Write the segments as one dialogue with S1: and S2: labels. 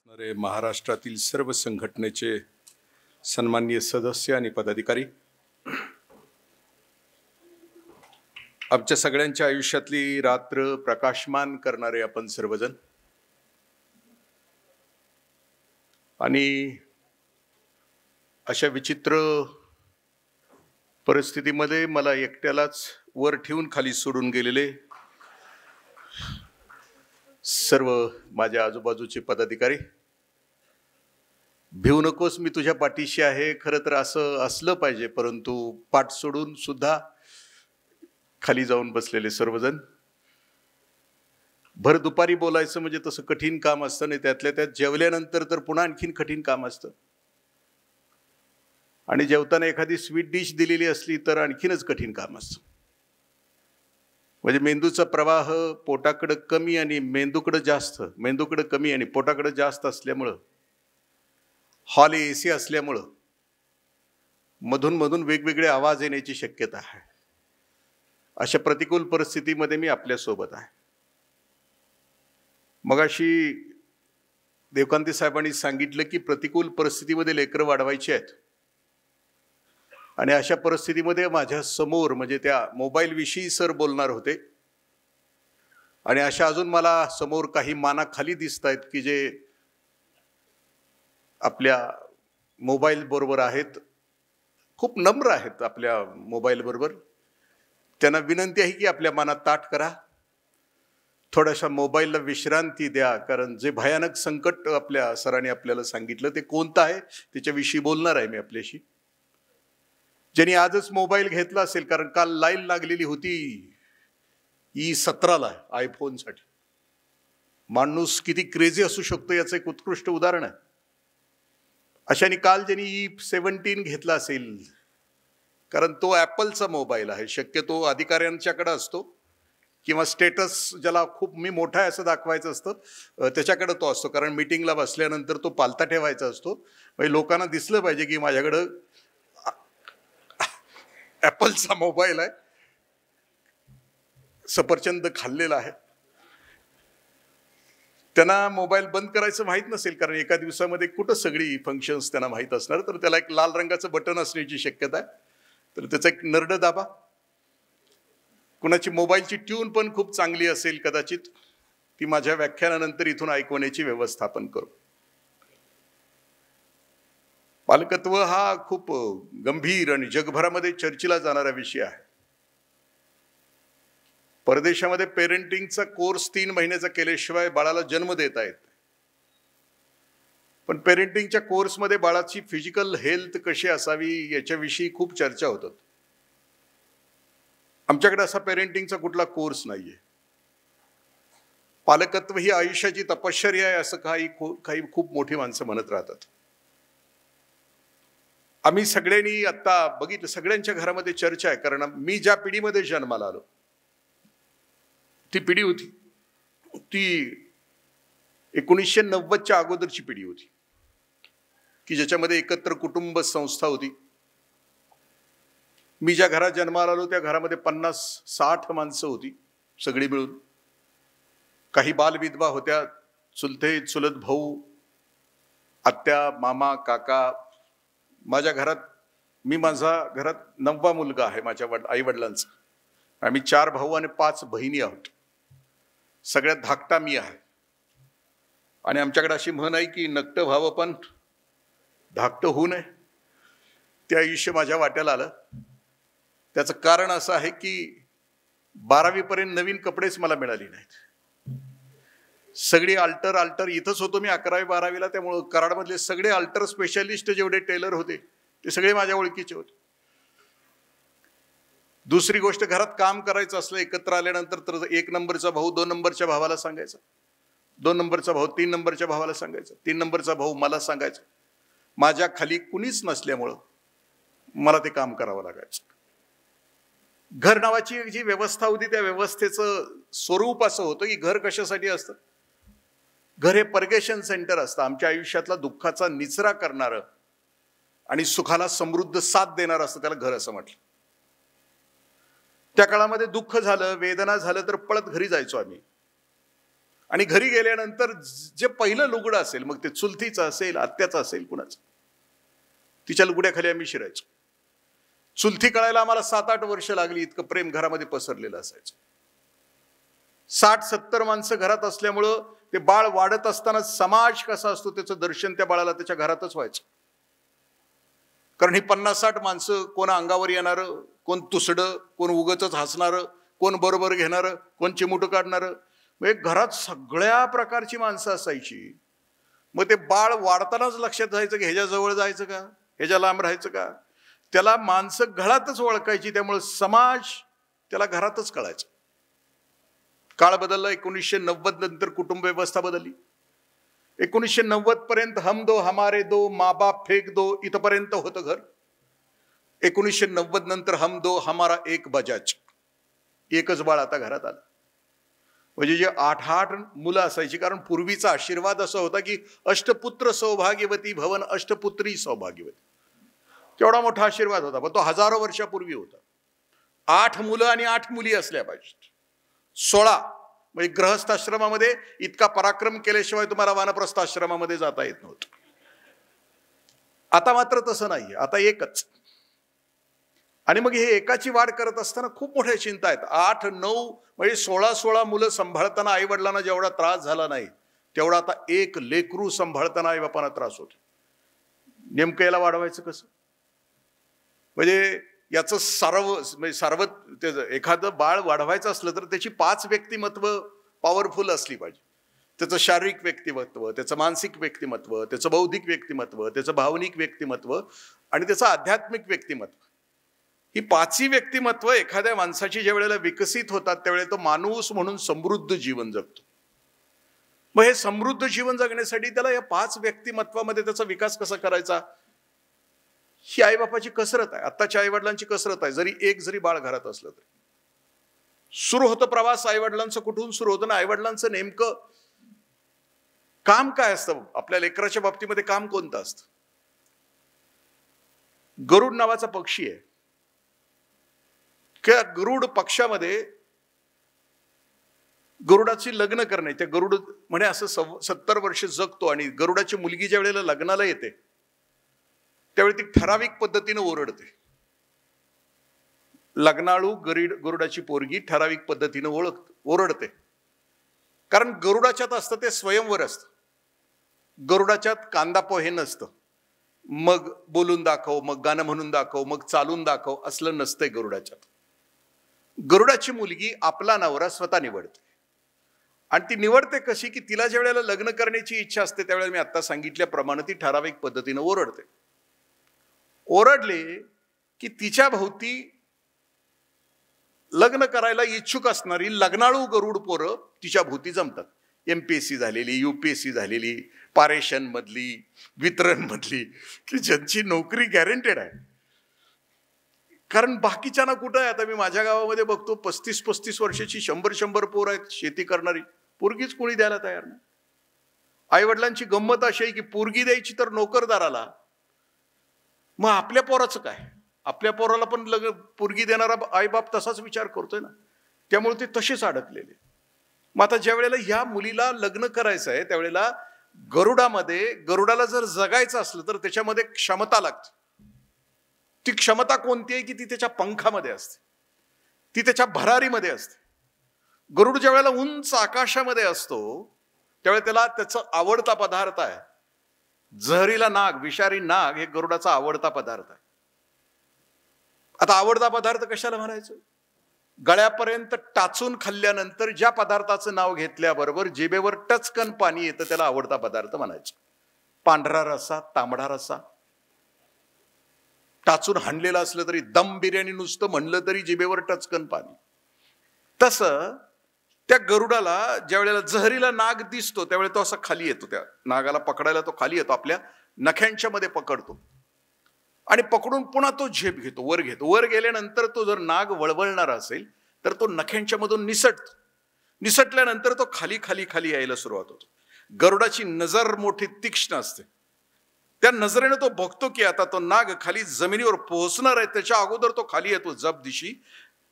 S1: असणारे महाराष्ट्रातील सर्व संघटनेचे सन्माननीय सदस्य आणि पदाधिकारी, आमच्या सगळ्यांच्या आयुष्यातली रात्र प्रकाशमान करणारे आपण सर्वजण, आणि अशा विचित्र परिस्थितीमध्ये मला एकट्यालाच वर ठेवून खाली सोडून गेलेले सर्व माझ्या आजूबाजूचे पदाधिकारी, भिवू नकोस मी तुझ्या पाठीशी आहे. खरं तर असं असलं पाहिजे, परंतु पाठ सोडून सुद्धा खाली जाऊन बसलेले सर्वजण. भर दुपारी बोलायचं म्हणजे तसं कठीण काम असतं नाही, त्यातल्या त्यात जेवल्यानंतर तर पुन्हा आणखीन कठीण काम असतं. आणि जेवताना एखादी स्वीट डिश दिलेली असली तर आणखीनच कठीण काम असतं. म्हणजे मेंदूचा प्रवाह पोटाकडे कमी आणि मेंदूकडे जास्त, मेंदूकडे कमी आणि पोटाकडे जास्त असल्यामुळं, हॉल AC असल्यामुळं मधून मधून वेगवेगळे आवाज येण्याची शक्यता आहे. अशा प्रतिकूल परिस्थितीमध्ये मी आपल्यासोबत आहे. मगाशी देवकांते साहेबांनी सांगितलं की प्रतिकूल परिस्थितीमध्ये लेकरं वाढवायची आहेत, आणि अशा परिस्थितीमध्ये माझ्या समोर म्हणजे त्या मोबाईल विषयी सर बोलणार होते, आणि अशा अजून मला समोर काही माना खाली दिसत आहेत की जे आपल्या मोबाईल बरोबर आहेत, खूप नम्र आहेत आपल्या मोबाईल बरोबर. त्यांना विनंती आहे की आपल्या मनात ताठ करा, थोड्याशा मोबाईलला विश्रांती द्या, कारण जे भयानक संकट आपल्या सरांनी आपल्याला सांगितलं ते कोणतं आहे त्याच्याविषयी बोलणार आहे मी आपल्याशी. ज्यांनी आजच मोबाईल घेतला असेल, कारण काल लाईन लागलेली होती E17ला आयफोनसाठी. माणूस किती क्रेझी असू शकतो याचं एक उत्कृष्ट उदाहरण आहे. अशाने काल ज्यांनी E17 घेतला असेल, कारण तो ॲपलचा मोबाईल आहे, शक्यतो अधिकाऱ्यांच्याकडे असतो किंवा स्टेटस ज्याला खूप मी मोठा आहे असं दाखवायचं असतं त्याच्याकडे तो असतो, कारण मीटिंगला बसल्यानंतर तो पालता ठेवायचा असतो. म्हणजे लोकांना दिसलं पाहिजे की माझ्याकडं ॲपलचा मोबाईल आहे, सफरचंद खाल्लेला आहे. त्यांना मोबाईल बंद करायचं माहीत नसेल, कारण एका दिवसामध्ये कुठं सगळी फंक्शन्स त्यांना माहीत असणार. तर त्याला एक लाल रंगाचं बटन असण्याची शक्यता आहे, तर त्याचा एक नरड दाबा. कुणाची मोबाईलची ट्यून पण खूप चांगली असेल कदाचित, ती माझ्या व्याख्यानानंतर इथून ऐकवण्याची व्यवस्था आपण करू. पालकत्व हा खूप गंभीर आणि जगभरामध्ये चर्चेला जाणारा विषय आहे. परदेशामध्ये पेरेंटिंगचा कोर्स 3 महिन्याचा केल्याशिवाय बाळाला जन्म देता येत नाही. पण पेरेंटिंगच्या कोर्समध्ये बाळाची फिजिकल हेल्थ कशी असावी याच्याविषयी खूप चर्चा होतात. आमच्याकडे असा पेरेंटिंगचा कुठला कोर्स नाहीये. पालकत्व ही आयुष्याची तपश्चर्या आहे असं काही खूप मोठी माणसं म्हणत राहतात. आम्ही सगळ्यांनी आता बघितलं, सगळ्यांच्या घरामध्ये चर्चा आहे, कारण मी ज्या पिढीमध्ये जन्माला आलो ती पिढी होती ती 1990च्या अगोदरची पिढी होती की ज्याच्यामध्ये एकत्र कुटुंब संस्था होती. मी ज्या घरात जन्माला आलो त्या घरामध्ये 50-60 माणसं होती सगळी मिळून. काही बालविधवा होत्या, चुलते चुलत भाऊ, आत्या, मामा, काका. माझ्या घरात 9वा मुलगा आहे माझ्या आई वडिलांचा. आम्ही 4 भाऊ आणि 5 बहिणी आहोत. सगळ्यात धाकटा मी आहे. आणि आमच्याकडे अशी म्हण आहे की नकटं व्हावं पण धाकटं होऊ नये. ते आयुष्य माझ्या वाट्याला आलं. त्याचं कारण असं आहे की 12वी पर्यंत नवीन कपडेच मला मिळाले नाहीत. सगळी अल्टर इथंच होतो मी 11वी-12वीला, त्यामुळं कराडमधले सगळे अल्टर स्पेशालिस्ट जेवढे टेलर होते ते सगळे माझ्या ओळखीचे होते. दुसरी गोष्ट, घरात काम करायचं असलं एकत्र आल्यानंतर तर 1 नंबरचा भाऊ 2 नंबरच्या भावाला सांगायचा, 2 नंबरचा भाऊ 3 नंबरच्या भावाला सांगायचा, 3 नंबरचा भाऊ मला सांगायचा. माझ्या खाली कुणीच नसल्यामुळं मला ते काम करावं लागायचं. घर नावाची जी व्यवस्था होती त्या व्यवस्थेचं स्वरूप असं होतं की घर कशासाठी असतं? घर हे पर्गेशन सेंटर असतं. आमच्या आयुष्यातला दुःखाचा निचरा करणारं आणि सुखाला समृद्ध साथ देणारं असतं त्याला घर असं म्हटलं. त्या काळामध्ये दुःख झालं, वेदना झालं तर पळत घरी जायचो आम्ही. आणि घरी गेल्यानंतर जे पहिलं लुगडं असेल, मग ते चुलतीचं असेल, आत्याचं असेल, कुणाचं, तिच्या लुगड्याखाली आम्ही शिरायचो. चुलती कळायला आम्हाला 7-8 वर्ष लागली, इतकं प्रेम घरामध्ये पसरलेलं असायचं. 60-70 माणसं घरात असल्यामुळं ते बाळ वाढत असताना समाज कसा असतो त्याचं दर्शन त्या बाळाला त्याच्या घरातच व्हायचं. कारण ही 50-60 माणसं, कोण अंगावर येणारं, कोण तुसडं, कोण उगतच हसणारं, कोण बरोबर घेणारं, कोण चिमुटं काढणारं, म्हणजे घरात सगळ्या प्रकारची माणसं असायची. मग ते बाळ वाढतानाच लक्षात जायचं की ह्याच्या जवळ जायचं का, ह्याच्या लांब राहायचं का. त्याला माणसं घरातच ओळखायची, त्यामुळे समाज त्याला घरातच कळायचं. काळ बदलला. 1990 नंतर कुटुंब व्यवस्था बदलली. 1990 पर्यंत हम दो हमारे दो, माँ बाप फेक दो, इथपर्यंत होतं घर. 1990 नंतर हम दो हमारा एक बजाज, एकच बाळ आता घरात आलं. म्हणजे जे 8-8 मुलं असायची. कारण पूर्वीचा आशीर्वाद असा होता की अष्टपुत्र सौभाग्यवती भवन, अष्टपुत्री सौभाग्यवती. केवढा मोठा आशीर्वाद होता, पण तो हजारो वर्षापूर्वी होता. 8 मुलं आणि 8 मुली असल्या पाहिजेत. 16 म्हणजे गृहस्थाश्रमामध्ये इतका पराक्रम केल्याशिवाय तुम्हाला वानप्रस्थाश्रमामध्ये जाता येत नव्हतं. आता मात्र तसं नाहीये, आता एकच. आणि मग हे एकाची वाढ करत असताना खूप मोठ्या चिंता आहेत. 8-9 म्हणजे 16 मुलं सांभाळताना आई वडिलांना जेवढा त्रास झाला नाही तेवढा आता एक लेकरू सांभाळताना आई बापांना त्रास होतो. नेमकं याला वाढवायचं कसं? म्हणजे याचं एखादं बाळ वाढवायचं असलं तर त्याची 5 व्यक्तिमत्व पॉवरफुल असली पाहिजे. त्याचं शारीरिक व्यक्तिमत्व, त्याचं मानसिक व्यक्तिमत्व, त्याचं बौद्धिक व्यक्तिमत्व, त्याचं भावनिक व्यक्तिमत्व आणि त्याचं आध्यात्मिक व्यक्तिमत्व. ही 5ही व्यक्तिमत्व एखाद्या माणसाची ज्या वेळेला विकसित होतात त्यावेळेला तो माणूस म्हणून समृद्ध जीवन जगतो. मग हे समृद्ध जीवन जगण्यासाठी त्याला या 5 व्यक्तिमत्वामध्ये त्याचा विकास कसा करायचा, ही आईबापाची कसरत आहे. आत्ताच्या आईवडिलांची कसरत आहे. जरी बाळ घरात असलं तरी सुरू होतं प्रवास आईवडिलांचं. कुठून सुरू होतं ना, आईवडिलांचं नेमकं काम काय असतं. आपल्या लेकराच्या बाबतीमध्ये काम कोणतं असतं? गरुड नावाचा पक्षी आहे. त्या गरुड पक्षामध्ये गरुडाची लग्न करणे, त्या गरुड म्हणे असं 70 वर्ष जगतो. आणि गरुडाची मुलगी ज्या वेळेला लग्नाला येते त्यावेळी ती ठराविक पद्धतीने ओरडते. लग्नाळू गरुडाची पोरगी ठराविक पद्धतीने ओरडते. कारण गरुडाच्यात असतं ते स्वयंवर असतं. गरुडाच्यात कांदा पोहे नसतं. मग बोलून दाखव, मग गाणं म्हणून दाखव, मग चालून दाखव, असलं नसतंय गरुडाच्यात. गरुडाची मुलगी आपला नवरा स्वतः निवडते. आणि ती निवडते कशी की तिला ज्या वेळेला लग्न करण्याची इच्छा असते त्यावेळेला मी आता सांगितल्याप्रमाणे ती ठराविक पद्धतीने ओरडते. ओरडले की तिच्या भोवती लग्न करायला इच्छुक असणारी लग्नाळू गरुड पोरं तिच्या भोवती जमतात. MPSC झालेली, UPSC झालेली, पारेषण मधली, वितरण मधली, की ज्यांची नोकरी गॅरंटेड आहे. कारण बाकीच्या ना कुठं आहे. आता मी माझ्या गावामध्ये बघतो 35-35 वर्षाची 100-100 पोर आहेत शेती करणारी. पोरगीच कोणी द्यायला तयार नाही. आई वडिलांची गंमत अशी आहे की पोरगी द्यायची तर नोकरदाराला, मग आपल्या पोराचं काय? आपल्या पोराला पण पोरगी देणारा आईबाप तसाच विचार करतोय ना. त्यामुळे ते तसेच अडकलेले. मग आता ज्या वेळेला ह्या मुलीला लग्न करायचं आहे त्यावेळेला गरुडाला जर जगायचं असलं तर त्याच्यामध्ये क्षमता लागते. ती क्षमता कोणती आहे की ती त्याच्या पंखामध्ये असते, ती त्याच्या भरारीमध्ये असते. गरुड ज्या वेळेला उंच आकाशामध्ये असतो त्यावेळेला त्याला त्याचा आवडता पदार्थ आहे जहरीला नाग, विषारी नाग. हे गरुडाचा आवडता पदार्थ आहे. आता आवडता पदार्थ कशाला म्हणायचं? गळ्यापर्यंत टाचून खाल्ल्यानंतर ज्या पदार्थाचं नाव घेतल्याबरोबर जिभेवर टचकन पाणी येतं त्याला आवडता पदार्थ म्हणायचं. पांढरा रस्सा, तांबडा रस्सा, टाचून हाणलेला असलं तरी, दम बिर्याणी नुसतं म्हणलं तरी जिभेवर टचकन पाणी. तसं त्या गरुडाला ज्या वेळेला जहरीला नाग दिसतो त्यावेळेला तो असा खाली येतो. त्या नागाला पकडायला तो खाली येतो, आपल्या नख्यांच्या मध्ये पकडतो आणि पकडून पुन्हा तो झेप घेतो, वर घेतो. वर गेल्यानंतर तो जर नाग वळवळणारा असेल तर तो नख्यांच्या मधून निसटतो. निसटल्यानंतर तो खाली खाली खाली यायला सुरुवात होतो. गरुडाची नजर मोठी तीक्ष्ण असते. त्या नजरेने तो बघतो की आता तो नाग खाली जमिनीवर पोहोचणार आहे. त्याच्या अगोदर तो खाली येतो जप दिशी,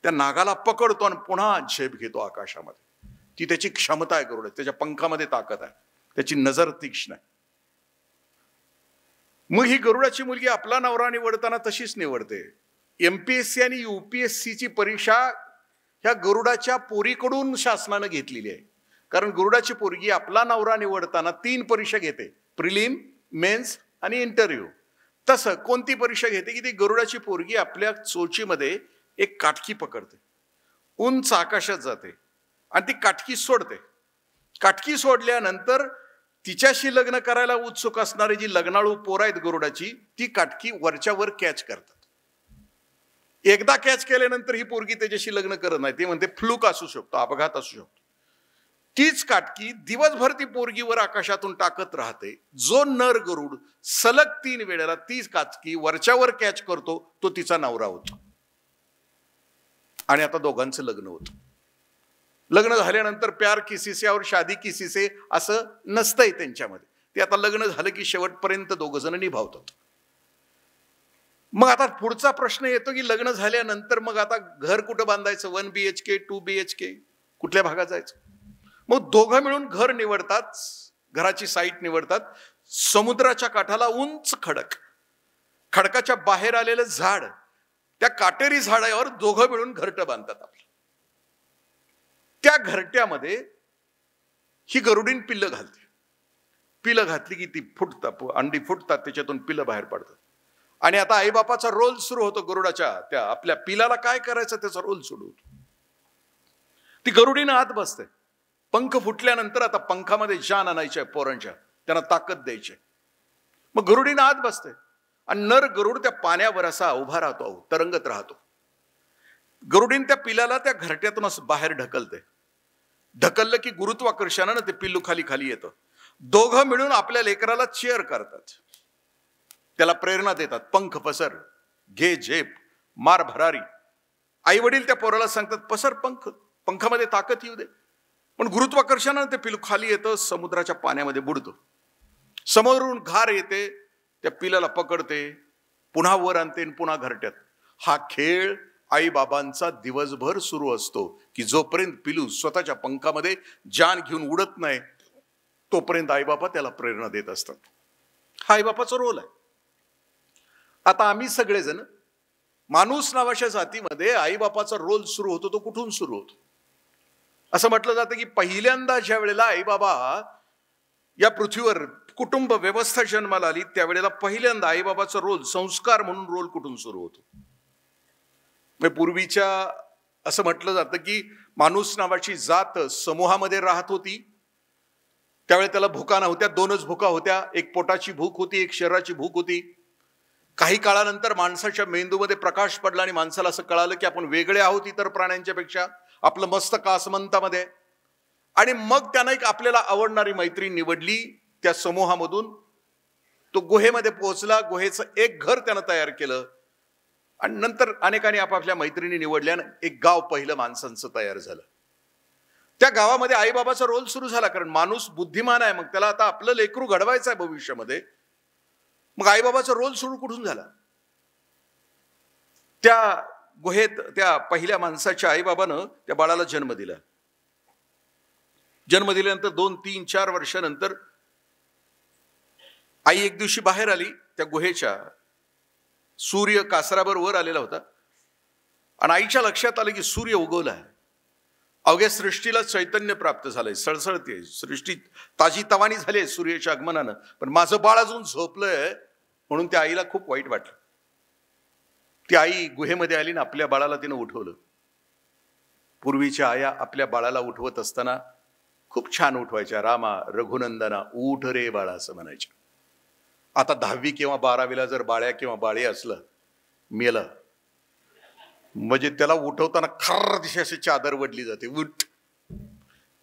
S1: त्या नागाला पकडतो आणि पुन्हा झेप घेतो आकाशामध्ये. ती त्याची क्षमता आहे गरुड, त्याच्या पंखामध्ये ताकद आहे, त्याची नजर तीक्ष्ण आहे. मग ही गरुडाची मुलगी आपला नवरा निवडताना तशीच निवडते. MPSC आणि UPSC ची परीक्षा ह्या गरुडाच्या पोरीकडून शासनानं घेतलेली आहे. कारण गरुडाची पोरगी आपला नवरा निवडताना 3 परीक्षा घेते, प्रिलिम, मेन्स आणि इंटरव्ह्यू. तसं कोणती परीक्षा घेते की ती गरुडाची पोरगी आपल्या चोचीमध्ये एक काटकी पकडते, उंच आकाशात जाते आणि ती काटकी सोडते. काटकी सोडल्यानंतर तिच्याशी लग्न करायला उत्सुक असणारी जी लग्नाळू पोरं आहेत गरुडाची, ती काटकी वरच्या वर कॅच करतात. एकदा कॅच केल्यानंतर ही पोरगी त्याच्याशी लग्न करत नाही. ती म्हणते फ्लूक असू शकतो, अपघात असू शकतो. तीच काटकी दिवसभर ती पोरगीवर आकाशातून टाकत राहते. जो नर गरुड सलग 3 वेळेला तीच काटकी वरच्यावर कॅच करतो तो तिचा नवरा होतो. आणि आता दोघांचं लग्न होतं. लग्न झाल्यानंतर प्यार किसी से और शादी किसी से असं नसतंय त्यांच्यामध्ये. ते आता लग्न झालं की शेवटपर्यंत दोघ जण निभावतात. मग आता पुढचा प्रश्न येतो की लग्न झाल्यानंतर मग आता घर कुठं बांधायचं, 1 BHK 2 BHK, कुठल्या भागात जायचं. मग दोघं मिळून घर निवडतात, घराची साईट निवडतात. समुद्राच्या काठाला उंच खडक, खडकाच्या बाहेर आलेलं झाड, त्या काटेरी झाडावर दोघं मिळून घरटं बांधतात आपलं. त्या घरट्यामध्ये ही गरुडीन पिल्लं घालते. पिल्लं घातली की ती फुटतात, अंडी फुटतात, त्याच्यातून पिल्लं बाहेर पडतात. आणि आता आईबापाचा रोल सुरू होतो गरुडाच्या. त्या आपल्या पिलाला काय करायचं त्याचा रोल सुरू होतो. ती गरुडीनं आत बसते. पंख फुटल्यानंतर आता पंखामध्ये जान आणायच्या पोरांच्या, त्यांना ताकद द्यायची. मग गरुडीनं आत बसते आणि नर गरुड त्या पाण्यावर असा उभा राहतो, तरंगत राहतो. गरुडीन त्या पिलाला त्या घरट्यातून असं बाहेर ढकलते. ढकललं की गुरुत्वाकर्षणानं ते पिल्लू खाली खाली येतं. दोघं मिळून आपल्या लेकराला चेअर करतात, त्याला प्रेरणा देतात. पंख पसर, घे झेप, मार भरारी. आई वडील त्या पोराला सांगतात पसर पंख, पंखामध्ये ताकद येऊ दे. पण गुरुत्वाकर्षणानं ते पिल्लू खाली येतं, समुद्राच्या पाण्यामध्ये बुडतं. समोरून घार येते, त्या पिलाला पकडते, पुन्हा वर आणते, पुन्हा घरट्यात. हा खेळ आई बाबांचा दिवसभर सुरू असतो की जोपर्यंत पिलू स्वतःच्या पंखामध्ये जान घेऊन उडत नाही तोपर्यंत आईबापा त्याला प्रेरणा देत असतात. हा आईबापाचा रोल आहे. आता आम्ही सगळेजण, माणूस नावाच्या जातीमध्ये आईबापाचा रोल सुरू होतो तो कुठून सुरू होतो? असं म्हटलं जातं की पहिल्यांदा ज्या वेळेला आईबाबा या पृथ्वीवर कुटुंब व्यवस्था जन्माला आली त्यावेळेला पहिल्यांदा आईबाबाचा रोल, संस्कार म्हणून रोल कुठून सुरू होतो? पूर्वीच्या असं म्हटलं जातं की माणूस नावाची जात समूहामध्ये राहत होती. त्यावेळी त्याला भुका नव्हत्या, 2च भुका होत्या. एक पोटाची भूक होती, एक शरीराची भूक होती. काही काळानंतर माणसाच्या मेंदूमध्ये प्रकाश पडला आणि माणसाला असं कळालं की आपण वेगळे आहोत इतर प्राण्यांच्या पेक्षा. आपलं मस्तक आसमंतामध्ये. आणि मग त्यानं एक आपल्याला आवडणारी मैत्रीण निवडली. त्या समूहामधून तो गुहेमध्ये पोहोचला. गुहेचं एक घर त्यानं तयार केलं आणि नंतर अनेकांनी आपापल्या मैत्रिणी निवडल्यानं एक गाव पहिलं माणसांचं तयार झालं. त्या गावामध्ये आईबाबाचा रोल सुरू झाला. कारण माणूस बुद्धिमान आहे, मग त्याला आता आपलं लेकरू घडवायचं आहे भविष्यामध्ये. मग आईबाबाचा रोल सुरू कुठून झाला? त्या गुहेत त्या पहिल्या माणसाच्या आईबाबानं त्या बाळाला जन्म दिला. जन्म दिल्यानंतर 2, 3, 4 वर्षानंतर आई एक दिवशी बाहेर आली त्या गुहेच्या. सूर्य कासरावर वर आलेला होता आणि आईच्या लक्षात आलं की सूर्य उगवलाय. अवघ्या सृष्टीला चैतन्य प्राप्त झालंय, सळसळते सृष्टी, ताजी तवानी झाली सूर्याच्या आगमनानं. पण माझं बाळ अजून झोपलंय म्हणून त्या आईला खूप वाईट वाटलं. ती आई गुहेमध्ये आली ना आपल्या बाळाला तिनं उठवलं. पूर्वीच्या आया आपल्या बाळाला उठवत असताना खूप छान उठवायच्या. रामा रघुनंदना उठ रे बाळा असं म्हणायच्या. आता 10वी किंवा 12वीला जर बाळ्या किंवा बाळे असलं मेलं म्हणजे त्याला उठवताना खर्र दिशे अशी चादर वडली जाते, उठ.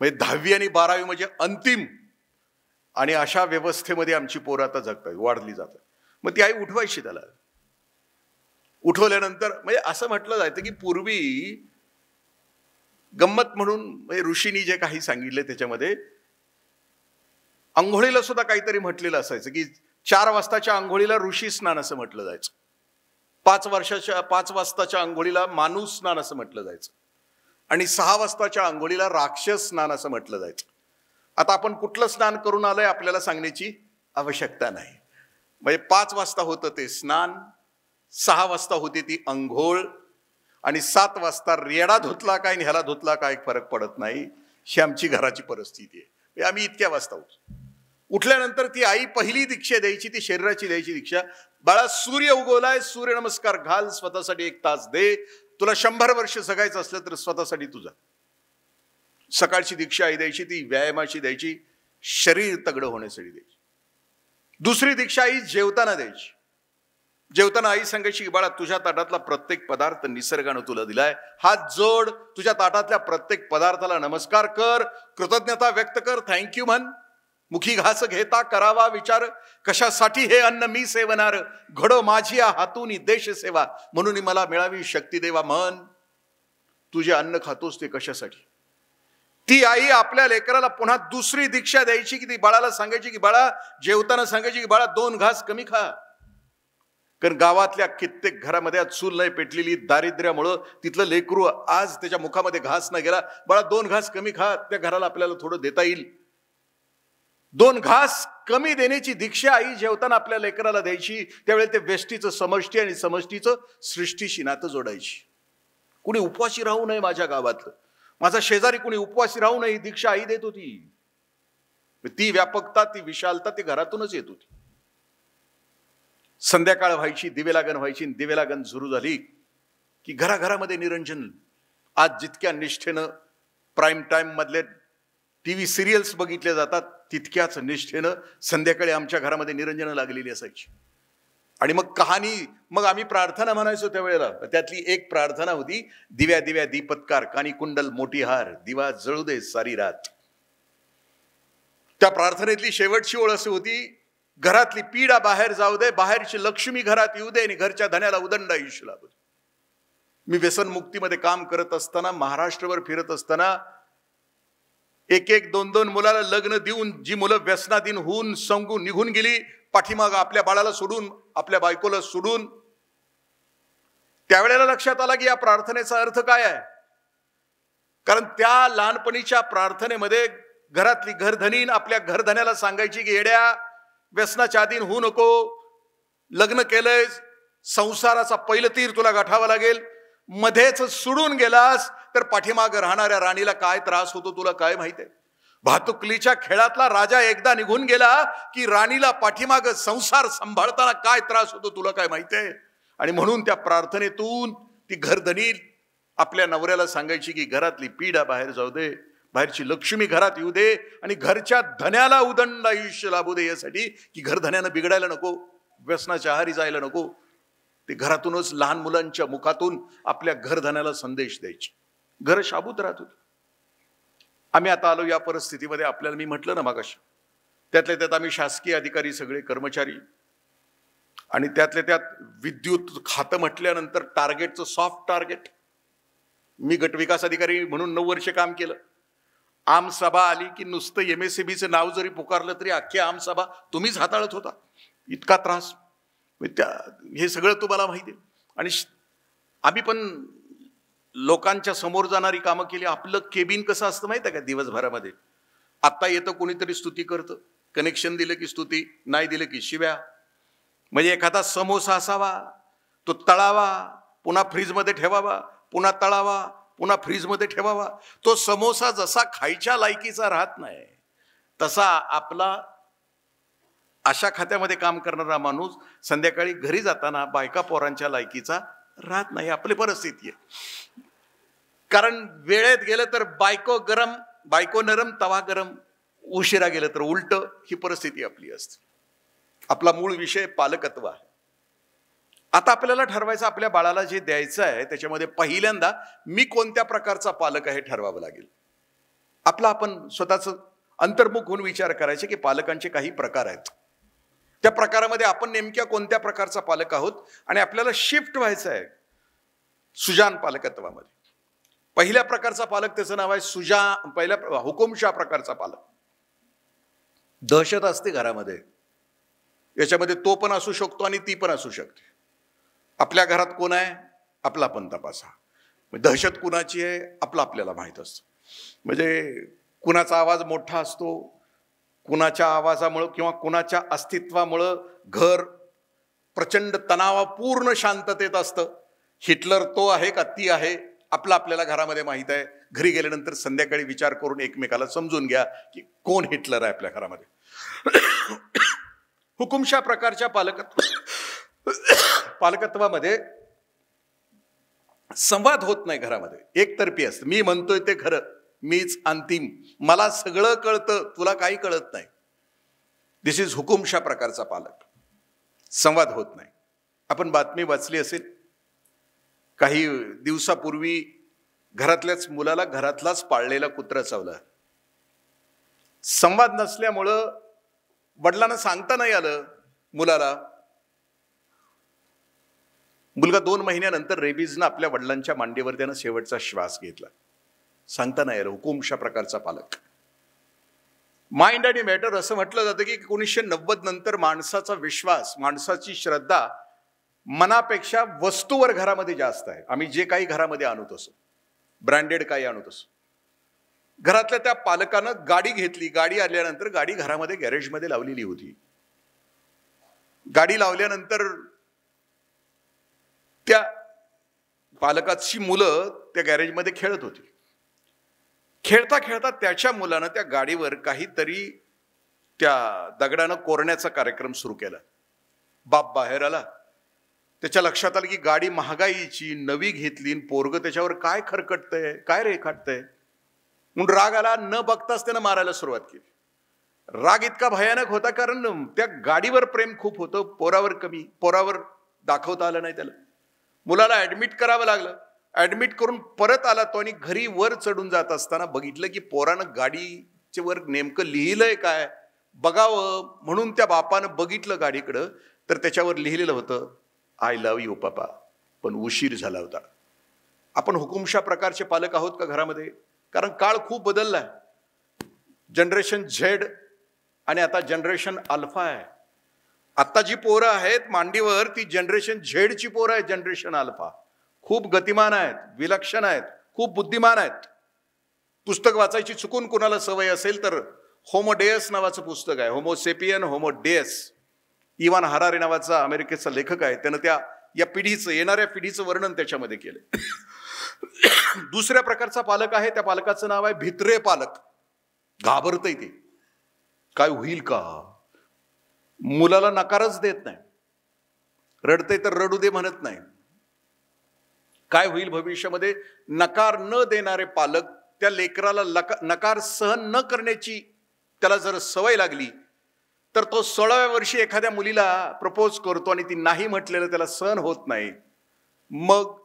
S1: म्हणजे 10वी आणि 12वी म्हणजे अंतिम. आणि अशा व्यवस्थेमध्ये आमची पोरं आता जगतात, वाढली जातात. मग ती आई उठवायची त्याला. उठवल्यानंतर म्हणजे असं म्हटलं जायचं की पूर्वी गंमत म्हणून म्हणजे ऋषींनी जे काही सांगितले त्याच्यामध्ये आंघोळीला सुद्धा काहीतरी म्हटलेलं असायचं की 4 वाजताच्या आंघोळीला ऋषी स्नान असं म्हटलं जायचं. 5 वाजताच्या आंघोळीला माणूस स्नान असं म्हटलं जायचं. आणि 6 वाजताच्या आंघोळीला राक्षस स्नान असं म्हटलं जायचं. आता आपण कुठलं स्नान करून आलोय आपल्याला सांगण्याची आवश्यकता नाही. म्हणजे 5 वाजता होतं ते स्नान, 6 वाजता होती ती अंघोळ, आणि 7 वाजता रेडा धुतला काय आणि ह्याला धुतला काय फरक पडत नाही. ही आमची घराची परिस्थिती आहे. आम्ही इतक्या वाजता उठल्यानंतर ती आई पहिली दीक्षा द्यायची, ती शरीराची द्यायची दीक्षा. बाळा सूर्य उगवलाय, सूर्य नमस्कार घाल, स्वतःसाठी 1 तास दे. तुला 100 वर्ष जगायचं असलं तर स्वतःसाठी तुझा. सकाळची दीक्षा आई द्यायची, ती व्यायामाची द्यायची, शरीर तगडं होण्यासाठी द्यायची. दुसरी दीक्षा आई जेवताना द्यायची. जेवताना आई सांगायची की बाळा तुझ्या ताटातला प्रत्येक पदार्थ निसर्गानं तुला दिलाय, हात जोड, तुझ्या ताटातल्या प्रत्येक पदार्थाला नमस्कार कर, कृतज्ञता व्यक्त कर, थँक्यू म्हण. मुखी घास घेता करावा विचार, कशासाठी हे अन्न मी सेवनार, घडो माझी हातून देश सेवा, म्हणून मला मिळावी शक्ती देवा म्हण. तू जे अन्न खातोस ते कशासाठी. ती आई आपल्या लेकराला पुन्हा दुसरी दीक्षा द्यायची की ती बाळाला सांगायची की बाळा जेवताना सांगायची की बाळा 2 घास कमी खा. कारण गावातल्या कित्येक घरामध्ये आज चूल नाही पेटलेली, दारिद्र्यामुळं तिथलं लेकरू आज त्याच्या मुखामध्ये घास नाही गेला. बाळा 2 घास कमी खा, त्या घराला आपल्याला थोडं देता येईल. 2 घास कमी देण्याची दीक्षा आई जेवताना आपल्या लेकराला द्यायची. त्यावेळेला ते व्यष्टीचं समष्टी आणि समष्टीचं सृष्टीशी नातं जोडायची. कुणी उपवासी राहू नये माझ्या गावातलं, माझा शेजारी कुणी उपवासी राहू नये, दीक्षा आई देत होती. ती व्यापकता, ती विशालता ती घरातूनच येत होती. संध्याकाळ व्हायची, दिवे लागण व्हायची, दिवे लागण सुरू झाली की घराघरामध्ये निरंजन. आज जितक्या निष्ठेनं प्राईम टाइम मधले टीव्ही सिरियल्स बघितले जातात, तितक्याच निष्ठेनं संध्याकाळी आमच्या घरामध्ये निरंजन लागलेली असायची. आणि मग कहाणी, मग आम्ही प्रार्थना म्हणायचो त्यावेळेला. त्यातली एक प्रार्थना होती, दिव्या दिव्या दीपत्कार, कानी कुंडल मोठी हार, दिवा जळू दे सारी रात. त्या प्रार्थनेतली शेवटची ओळ अशी होती, घरातली पीडा बाहेर जाऊ दे, बाहेरची लक्ष्मी घरात येऊ दे, आणि घरच्या धन्याला उदंड आयुष्य लाभू दे. मी व्यसनमुक्तीमध्ये काम करत असताना, महाराष्ट्रभर फिरत असताना, 1-1, 2-2 मुलाला लग्न देऊन जी मुलं व्यसनाधीन होऊन संगून निघून गेली, पाठीमाग आपल्या बाळाला सोडून, आपल्या बायकोला सोडून, त्यावेळेला लक्षात आला की या प्रार्थनेचा अर्थ काय आहे. कारण त्या लहानपणीच्या प्रार्थनेमध्ये घरातली घरधनीन आपल्या घरधन्याला सांगायची की येड्या व्यसनाच्या अधीन होऊ नको, लग्न केलंय, संसाराचा पहिलं तीर तुला गाठावा लागेल, मध्येच सोडून गेलास तर पाठीमाग राहणाऱ्या राणीला काय त्रास होतो तुला काय माहिती आहे. भातुकलीच्या खेळातला राजा एकदा निघून गेला की राणीला पाठीमाग संसार सांभाळताना काय त्रास होतो तुला काय माहिती आहे. आणि म्हणून त्या प्रार्थनेतून ती घरधनी आपल्या नवऱ्याला सांगायची की घरातली पीडा बाहेर जाऊ दे, बाहेरची लक्ष्मी घरात येऊ दे, आणि घरच्या धन्याला उदंड आयुष्य लाभू दे, यासाठी की घरधन्यानं बिघडायला नको, व्यसनाच्या आहारी जायला नको. ते घरातूनच लहान मुलांच्या मुखातून आपल्या घरधन्याला संदेश द्यायचे. घर शाबूत राहत होते. आम्ही आता आलो या परिस्थितीमध्ये. आपल्याला मी म्हटलं ना मागाशी, त्यातल्या त्यात आम्ही शासकीय अधिकारी, सगळे कर्मचारी, आणि त्यातल्या त्यात विद्युत खातं म्हटल्यानंतर टार्गेटचं सॉफ्ट टार्गेट. मी गटविकास अधिकारी म्हणून 9 वर्ष काम केलं. आमसभा आली की नुसतं MSCBचं नाव जरी पुकारलं तरी अख्खी आमसभा तुम्हीच हाताळत होता. इतका त्रास. हे सगळं तुम्हाला माहिती आहे. आणि आम्ही पण लोकांच्या समोर जाणारी कामं केली. आपलं केबिन कसं असतं माहिती आहे का दिवसभरामध्ये. आत्ता येतं कोणीतरी स्तुती करतं, कनेक्शन दिलं की स्तुती, नाही दिलं की शिव्या. म्हणजे एखादा समोसा असावा, तो तळावा, पुन्हा फ्रीजमध्ये ठेवावा, पुन्हा तळावा, पुन्हा फ्रीजमध्ये ठेवावा. तो समोसा जसा खायच्या लायकीचा राहत नाही, तसा आपला अशा खात्यामध्ये काम करणारा माणूस संध्याकाळी घरी जाताना बायका पोरांच्या लायकीचा राहत नाही. आपली परिस्थिती आहे. कारण वेळेत गेलं तर बायको नरम तवा गरम, उशिरा गेलं तर उलट, ही परिस्थिती आपली असते. आपला मूळ विषय पालकत्व आहे. आता आपल्याला ठरवायचं आपल्या बाळाला जे द्यायचं आहे त्याच्यामध्ये पहिल्यांदा मी कोणत्या प्रकारचा पालक आहे ठरवावं लागेल. आपण स्वतःच अंतर्मुख होऊन विचार करायचे की पालकांचे काही प्रकार आहेत. त्या प्रकारामध्ये आपण नेमक्या कोणत्या प्रकारचा पालक आहोत, आणि आपल्याला शिफ्ट व्हायचं आहे सुजान पालकत्वामध्ये. पहिल्या प्रकारचा पालक, त्याचं नाव आहे पहिल्या हुकुमशाह प्रकारचा पालक. दहशत असते घरामध्ये. याच्यामध्ये तो पण असू शकतो आणि ती पण असू शकते. आपल्या घरात कोण आहे आपला पण तपासा. दहशत कुणाची आहे आपलं आपल्याला माहीत असतं. म्हणजे कुणाचा आवाज मोठा असतो, कुणाच्या आवाजामुळं किंवा कुणाच्या अस्तित्वामुळं घर प्रचंड तणावपूर्ण शांततेत असतं. हिटलर तो आहे का ती आहे आपलं आपल्याला घरामध्ये माहीत आहे. घरी गेल्यानंतर संध्याकाळी विचार करून एकमेकाला समजून घ्या की कोण हिटलर आहे आपल्या घरामध्ये. हुकुमशा प्रकारच्या पालकत्वामध्ये संवाद होत नाही घरामध्ये, एकतर्फी असतं. मी म्हणतोय ते खरं, मीच अंतिम, मला सगळं कळतं, तुला काही कळत नाही. दिस इज हुकुमशा प्रकारचा पालक. संवाद होत नाही. आपण बातमी वाचली असेल, काही दिवसापूर्वी घरातल्याच मुलाला घरातलाच पाळलेला कुत्रा चावला. संवाद नसल्यामुळं वडिलांना सांगता नाही आलं मुलाला. मुलगा 2 महिन्यानंतर रेबीजनं आपल्या वडिलांच्या मांडीवर त्यानं शेवटचा श्वास घेतला. सांगता नाही आलं. हुकुमशा प्रकारचा पालक. माइंड आणि मॅटर असं म्हटलं जातं की 1990 नंतर माणसाचा विश्वास, माणसाची श्रद्धा मनापेक्षा वस्तूवर घरामध्ये जास्त आहे. आम्ही जे काही घरामध्ये आणत असो, ब्रँडेड काही आणत असो. घरातल्या त्या पालकानं गाडी घेतली. गाडी आल्यानंतर गाडी घरामध्ये गॅरेजमध्ये लावलेली होती. गाडी लावल्यानंतर त्या पालकाची मुलं त्या गॅरेजमध्ये खेळत होती. खेळता खेळता त्याच्या मुलानं त्या गाडीवर काहीतरी त्या दगडानं कोरण्याचा कार्यक्रम सुरू केला. बाप बाहेर आला. त्याच्या लक्षात आलं की गाडी महागाईची नवी घेतली, पोरग त्याच्यावर काय खरकटतंय, काय रेखाटतंय. म्हणून राग आला. न बघताच त्यानं मारायला सुरुवात केली. राग इतका भयानक होता कारण त्या गाडीवर प्रेम खूप होतं, पोरावर कमी. पोरावर दाखवता आलं नाही त्याला. मुलाला ऍडमिट करावं लागलं. ऍडमिट करून परत आला तो आणि घरी वर चढून जात असताना बघितलं की पोरानं गाडीच्या वर नेमकं लिहिलंय काय बघावं म्हणून त्या बापानं बघितलं गाडीकडं, तर त्याच्यावर लिहिलेलं होतं, आय लव्ह यू पापा. पण उशीर झाला होता. आपण हुकुमशा प्रकारचे पालक आहोत का घरामध्ये? कारण काळ खूप बदललाय. जनरेशन झेड आणि आता जनरेशन अल्फा आहे. आता जी पोरं आहेत मांडीवर ती जनरेशन झेडची पोरं आहेत. जनरेशन अल्फा खूप गतिमान आहेत, विलक्षण आहेत, खूप बुद्धिमान आहेत. पुस्तक वाचायची चुकून कुणाला सवय असेल तर होमो डेयस नावाचं पुस्तक आहे. Homo sapien Homo Deus. इव्हान हरारे नावाचा अमेरिकेचा लेखक आहे. त्यानं या पिढीचं, येणाऱ्या पिढीचं वर्णन त्याच्यामध्ये केलं. दुसऱ्या प्रकारचा पालक आहे. त्या पालकाचं नाव आहे भित्रे पालक. घाबरतय ते, काय होईल का. मुलाला नकारच देत नाही. रडतय तर रडू दे म्हणत नाही. काय होईल भविष्यामध्ये. नकार न देणारे पालक, त्या लेकराला नकार सहन न करण्याची त्याला जर सवय लागली तर तो 16व्या वर्षी एखाद्या मुलीला प्रपोज करतो आणि ती नाही म्हटलेलं त्याला सहन होत नाही. मग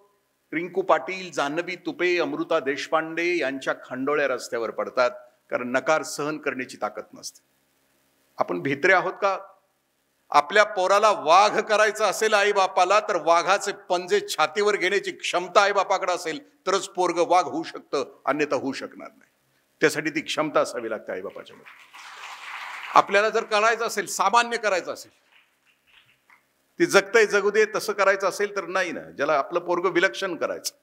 S1: रिंकू पाटील, जान्हवी तुपे, अमृता देशपांडे यांच्या खांडोळ्या रस्त्यावर पडतात कारण नकार सहन करण्याची ताकद नसते. आपण भित्रे आहोत का? आपल्या पोराला वाघ करायचं असेल आई बापाला तर वाघाचे पंजे छातीवर घेण्याची क्षमता आई बापाकडे असेल तरच पोरग वाघ होऊ शकतं, अन्यथा होऊ शकणार नाही. त्यासाठी ती क्षमता असावी लागते आई बापाच्या मध्ये. आपल्याला जर करायचं असेल, सामान्य करायचं असेल, ती जगतय जगू दे तसं करायचं असेल तर नाही ना. ज्याला आपलं पोरग विलक्षण करायचं,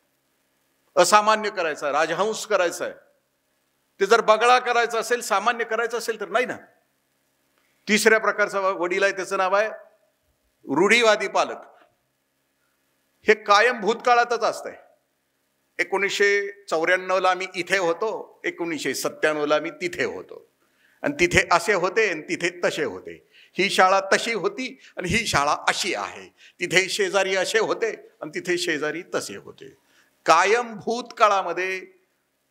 S1: असामान्य करायचं, राजहंस करायचं आहे, ते जर बगळा करायचं असेल, सामान्य करायचं असेल तर नाही ना. तिसऱ्या प्रकारचा वडील आहे, त्याचं नाव आहे रूढीवादी पालक. हे कायम भूतकाळातच असतंय. 1994ला आम्ही इथे होतो, 1997ला आम्ही तिथे होतो, आणि तिथे असे होते आणि तिथे तसे होते. ही शाळा तशी होती आणि ही शाळा अशी आहे. तिथे शेजारी असे होते आणि तिथे शेजारी तसे होते. कायम भूतकाळामध्ये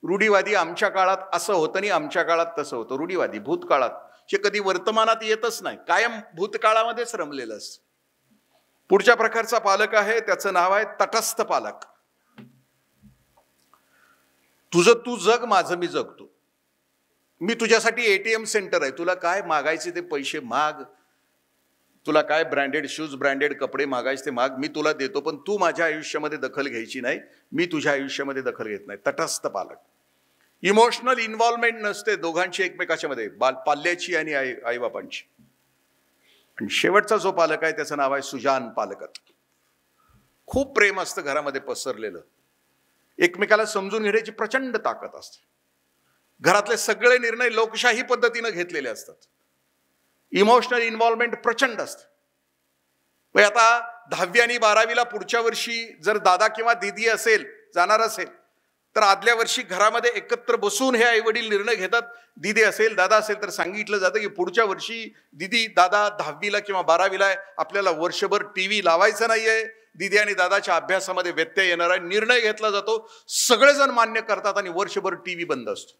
S1: रूढीवादी. आमच्या काळात असं होतं आणि आमच्या काळात तसं होतं. रूढीवादी भूतकाळात, जे कधी वर्तमानात येतच नाही, कायम भूतकाळामध्येच रमलेलं असतं. पुढच्या प्रकारचा पालक आहे, त्याचं नाव आहे तटस्थ पालक. तुझं तू जग, माझं मी जगतो. मी तुझ्यासाठी एटीएम सेंटर आहे. तुला काय मागायचे ते पैसे माग, तुला काय ब्रँडेड शूज, ब्रँडेड कपडे मागायचे ते माग, मी तुला देतो. पण तू माझ्या आयुष्यामध्ये दखल घ्यायची नाही, मी तुझ्या आयुष्यामध्ये दखल घेत नाही. तटस्थ पालक. इमोशनल इन्व्हॉल्वमेंट नसते दोघांची एकमेकाच्या मध्ये, पाल्याची आणि आईबापांची. आणि शेवटचा जो पालक आहे त्याचं नाव आहे सुजान पालकत्व. खूप प्रेम असतं घरामध्ये पसरलेलं. एकमेकाला समजून घेण्याची प्रचंड ताकद असते. घरातले सगळे निर्णय लोकशाही पद्धतीने घेतलेले असतात. इमोशनल इन्व्हॉल्वमेंट प्रचंड असते. मग आता 10वी आणि 12वीला पुढच्या वर्षी जर दादा किंवा दीदी असेल जाणार असेल तर आदल्या वर्षी घरामध्ये एकत्र बसून हे आई वडील निर्णय घेतात. दीदी असेल दादा असेल तर सांगितलं जातं की पुढच्या वर्षी दीदी दादा 10वीला किंवा 12वीला आहे, आपल्याला वर्षभर टीव्ही लावायचा नाहीये, दीदी आणि दादाच्या अभ्यासामध्ये व्यत्यय येणार आहे. निर्णय घेतला जातो, सगळेजण मान्य करतात आणि वर्षभर टीव्ही बंद असतो.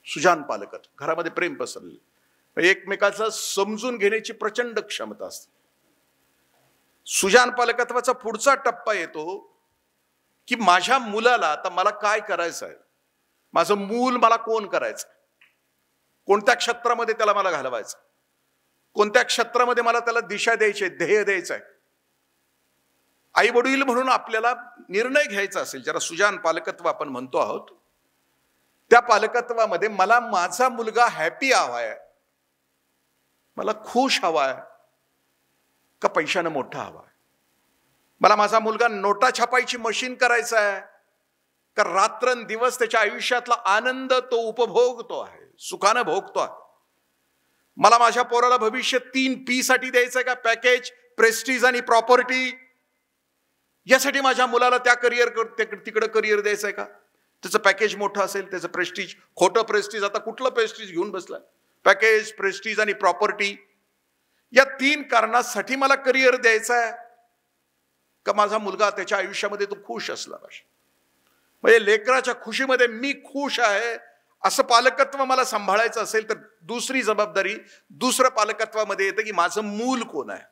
S1: सुजान पालकत्व, घरामध्ये प्रेम पसरले, एकमेकाचं समजून घेण्याची प्रचंड क्षमता असते. सुजान पालकत्वाचा पुढचा टप्पा येतो की माझ्या मुलाला आता मला काय करायचं आहे, माझं मूल मला कोण करायचं, कोणत्या क्षेत्रामध्ये त्याला मला घालवायचं, कोणत्या क्षेत्रामध्ये मला त्याला दिशा द्यायची, ध्येय द्यायचं आहे. आई वडील म्हणून आपल्याला निर्णय घ्यायचा असेल, ज्याला सुजान पालकत्व आपण म्हणतो आहोत, त्या पालकत्वामध्ये मला माझा मुलगा हॅपी हवाय, मला खुश हवाय का पैशानं मोठा हवाय, मला माझा मुलगा नोटा छापायची मशीन करायचा आहे का रात्रंदिवस त्याच्या आयुष्यातला आनंद तो उपभोगतो आहे, सुखानं भोगतो आहे. मला माझ्या पोराला भविष्य 3P साठी द्यायचं आहे का पॅकेज, प्रेस्टीज आणि प्रॉपर्टी, यासाठी माझ्या मुलाला त्या तिकडे करिअर द्यायचं आहे का, त्याचं पॅकेज मोठं असेल, त्याचं प्रेस्टीज, खोटं प्रेस्टीज, आता कुठलं प्रेस्टीज घेऊन बसलाय, पॅकेज, प्रेस्टीज आणि प्रॉपर्टी, या 3 कारणासाठी मला करिअर द्यायचं आहे का माझा मुलगा त्याच्या आयुष्यामध्ये तो खुश असला पाहिजे. म्हणजे लेकराच्या खुशीमध्ये मी खुश आहे असं पालकत्व मला सांभाळायचं असेल तर दुसरी जबाबदारी दुसरं पालकत्वामध्ये येतं की माझं मूल कोण आहे,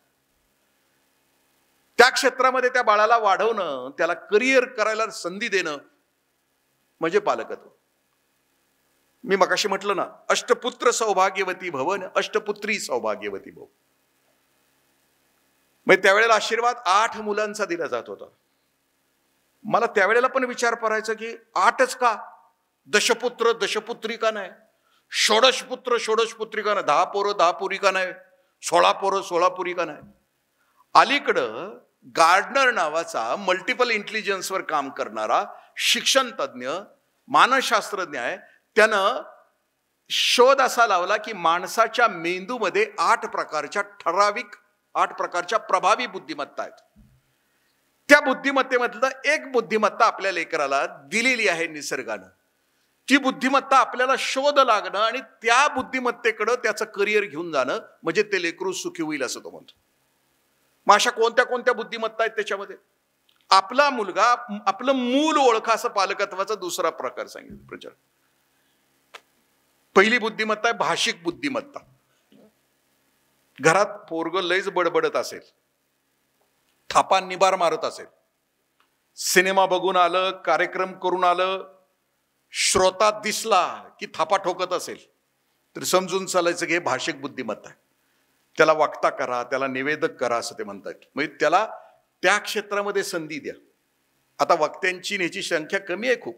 S1: त्या क्षेत्रामध्ये त्या बाळाला वाढवणं, त्याला करिअर करायला संधी देणं म्हणजे पालकत्व. मी मगाशी म्हटलं ना, अष्टपुत्र सौभाग्यवती भवन, अष्टपुत्री सौभाग्यवती भव. मग त्यावेळेला आशीर्वाद 8 मुलांचा दिला जात होता. मला त्यावेळेला पण विचार करायचा की 8च का, दशपुत्र दशपुत्री का नाही, षोडशपुत्र षोडशपुत्री का नाही, 10 पोरं 10 पुरी का नाही, 16 पोरं 16 पुरी का नाही. अलीकडं गार्डनर नावाचा मल्टिपल इंटेलिजन्सवर काम करणारा शिक्षण तज्ञ मानसशास्त्रज्ञ आहे, त्यानं शोध असा लावला की माणसाच्या मेंदूमध्ये 8 प्रकारच्या ठराविक 8 प्रकारच्या प्रभावी बुद्धिमत्ता आहेत. त्या बुद्धिमत्तेमधलं एक बुद्धिमत्ता आपल्या लेकराला दिलेली आहे निसर्गानं. ती बुद्धिमत्ता आपल्याला शोध लागणं आणि त्या बुद्धिमत्तेकडं त्याचं करिअर घेऊन जाणं म्हणजे ते लेकरू सुखी होईल असं तो म्हणतो. मग अशा कोणत्या कोणत्या बुद्धिमत्ता आहेत त्याच्यामध्ये? आपला मुलगा, आपलं मूल ओळखा असं पालकत्वाचा दुसरा प्रकार सांगितलं प्रचार. पहिली बुद्धिमत्ता आहे भाषिक बुद्धिमत्ता. घरात पोरग लयच बडबडत असेल, थापा निबार मारत असेल, सिनेमा बघून आलं, कार्यक्रम करून आलं, श्रोता दिसला की थापा ठोकत असेल तर समजून चालायचं की हे भाषिक बुद्धिमत्ता आहे. त्याला वक्ता करा, त्याला निवेदक करा असं ते म्हणतात. म्हणजे त्याला त्या क्षेत्रामध्ये संधी द्या. आता वक्त्यांची ह्याची संख्या कमी आहे खूप.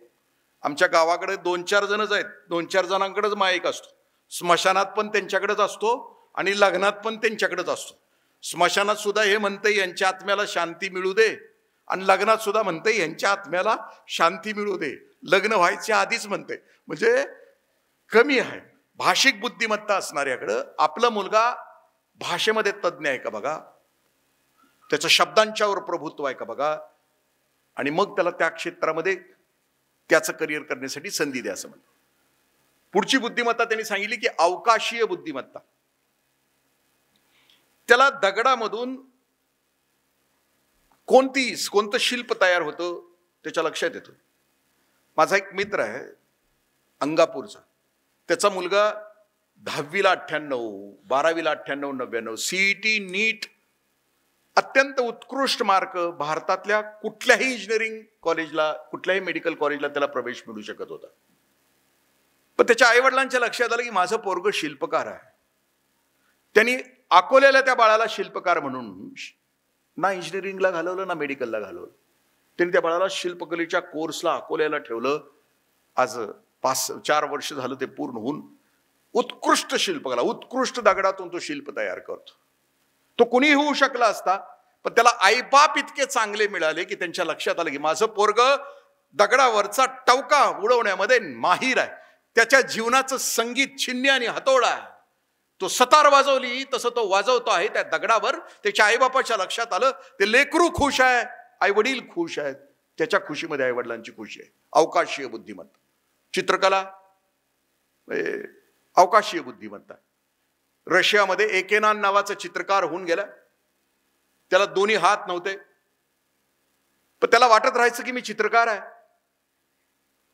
S1: आमच्या गावाकडे 2-4 जणच आहेत, 2-4 जणांकडेच माईक असतो. स्मशानात पण त्यांच्याकडेच असतो आणि लग्नात पण त्यांच्याकडेच असतो. स्मशानात सुद्धा हे म्हणते यांच्या आत्म्याला शांती मिळू दे आणि लग्नात सुद्धा म्हणते यांच्या आत्म्याला शांती मिळू दे, लग्न व्हायच्या आधीच म्हणते. म्हणजे कमी आहे. भाषिक बुद्धिमत्ता असणाऱ्याकडं आपला मुलगा भाषेमध्ये तज्ञ आहे का बघा, त्याचं शब्दांच्यावर प्रभुत्व आहे का बघा, आणि मग त्याला त्या क्षेत्रामध्ये त्याचं करिअर करण्यासाठी संधी द्या असं म्हणतो. पुढची बुद्धिमत्ता त्यांनी सांगितली की अवकाशीय बुद्धिमत्ता. त्याला दगडामधून कोणतं शिल्प तयार होतं त्याच्या लक्षात येतं. माझा एक मित्र आहे अंगापूरचा, त्याचा मुलगा 10वीला 98, 12वीला 98-99, CET नीट अत्यंत उत्कृष्ट मार्क, भारतातल्या कुठल्याही इंजिनिअरिंग कॉलेजला, कुठल्याही मेडिकल कॉलेजला त्याला प्रवेश मिळू शकत होता. पण त्याच्या आईवडिलांच्या लक्षात आलं की माझं पोरग शिल्पकार आहे. त्यांनी अकोल्याला त्या बाळाला शिल्पकार म्हणून ना इंजिनिअरिंगला घालवलं ना मेडिकलला घालवलं. त्यांनी त्या बाळाला शिल्पकलेच्या कोर्सला अकोल्याला ठेवलं. आज 5-4 वर्ष झालं ते पूर्ण होऊन उत्कृष्ट शिल्पकला, उत्कृष्ट दगडातून तो शिल्प तयार करतो. तो कुणीही होऊ शकला असता, पण त्याला आईबाप इतके चांगले मिळाले की त्यांच्या लक्षात आलं की माझं पोरग दगडावरचा टवका उडवण्यामध्ये माहीर आहे. त्याच्या जीवनाचं संगीत छिन्नी आणि हातोडा आहे. तो सतार वाजवली तसं तो वाजवतो आहे त्या दगडावर. त्याच्या आईबापाच्या लक्षात आलं ते लेकरू खुश आहे, आई वडील खुश आहेत. त्याच्या खुशीमध्ये आई वडिलांची खुशी आहे. अवकाशीय बुद्धिमत्ता. चित्रकला अवकाशीय बुद्धिमत्ता. रशियामध्ये एकेनान नावाचा चित्रकार होऊन गेला. त्याला दोन्ही हात नव्हते, पण त्याला वाटत राहायचं की मी चित्रकार आहे.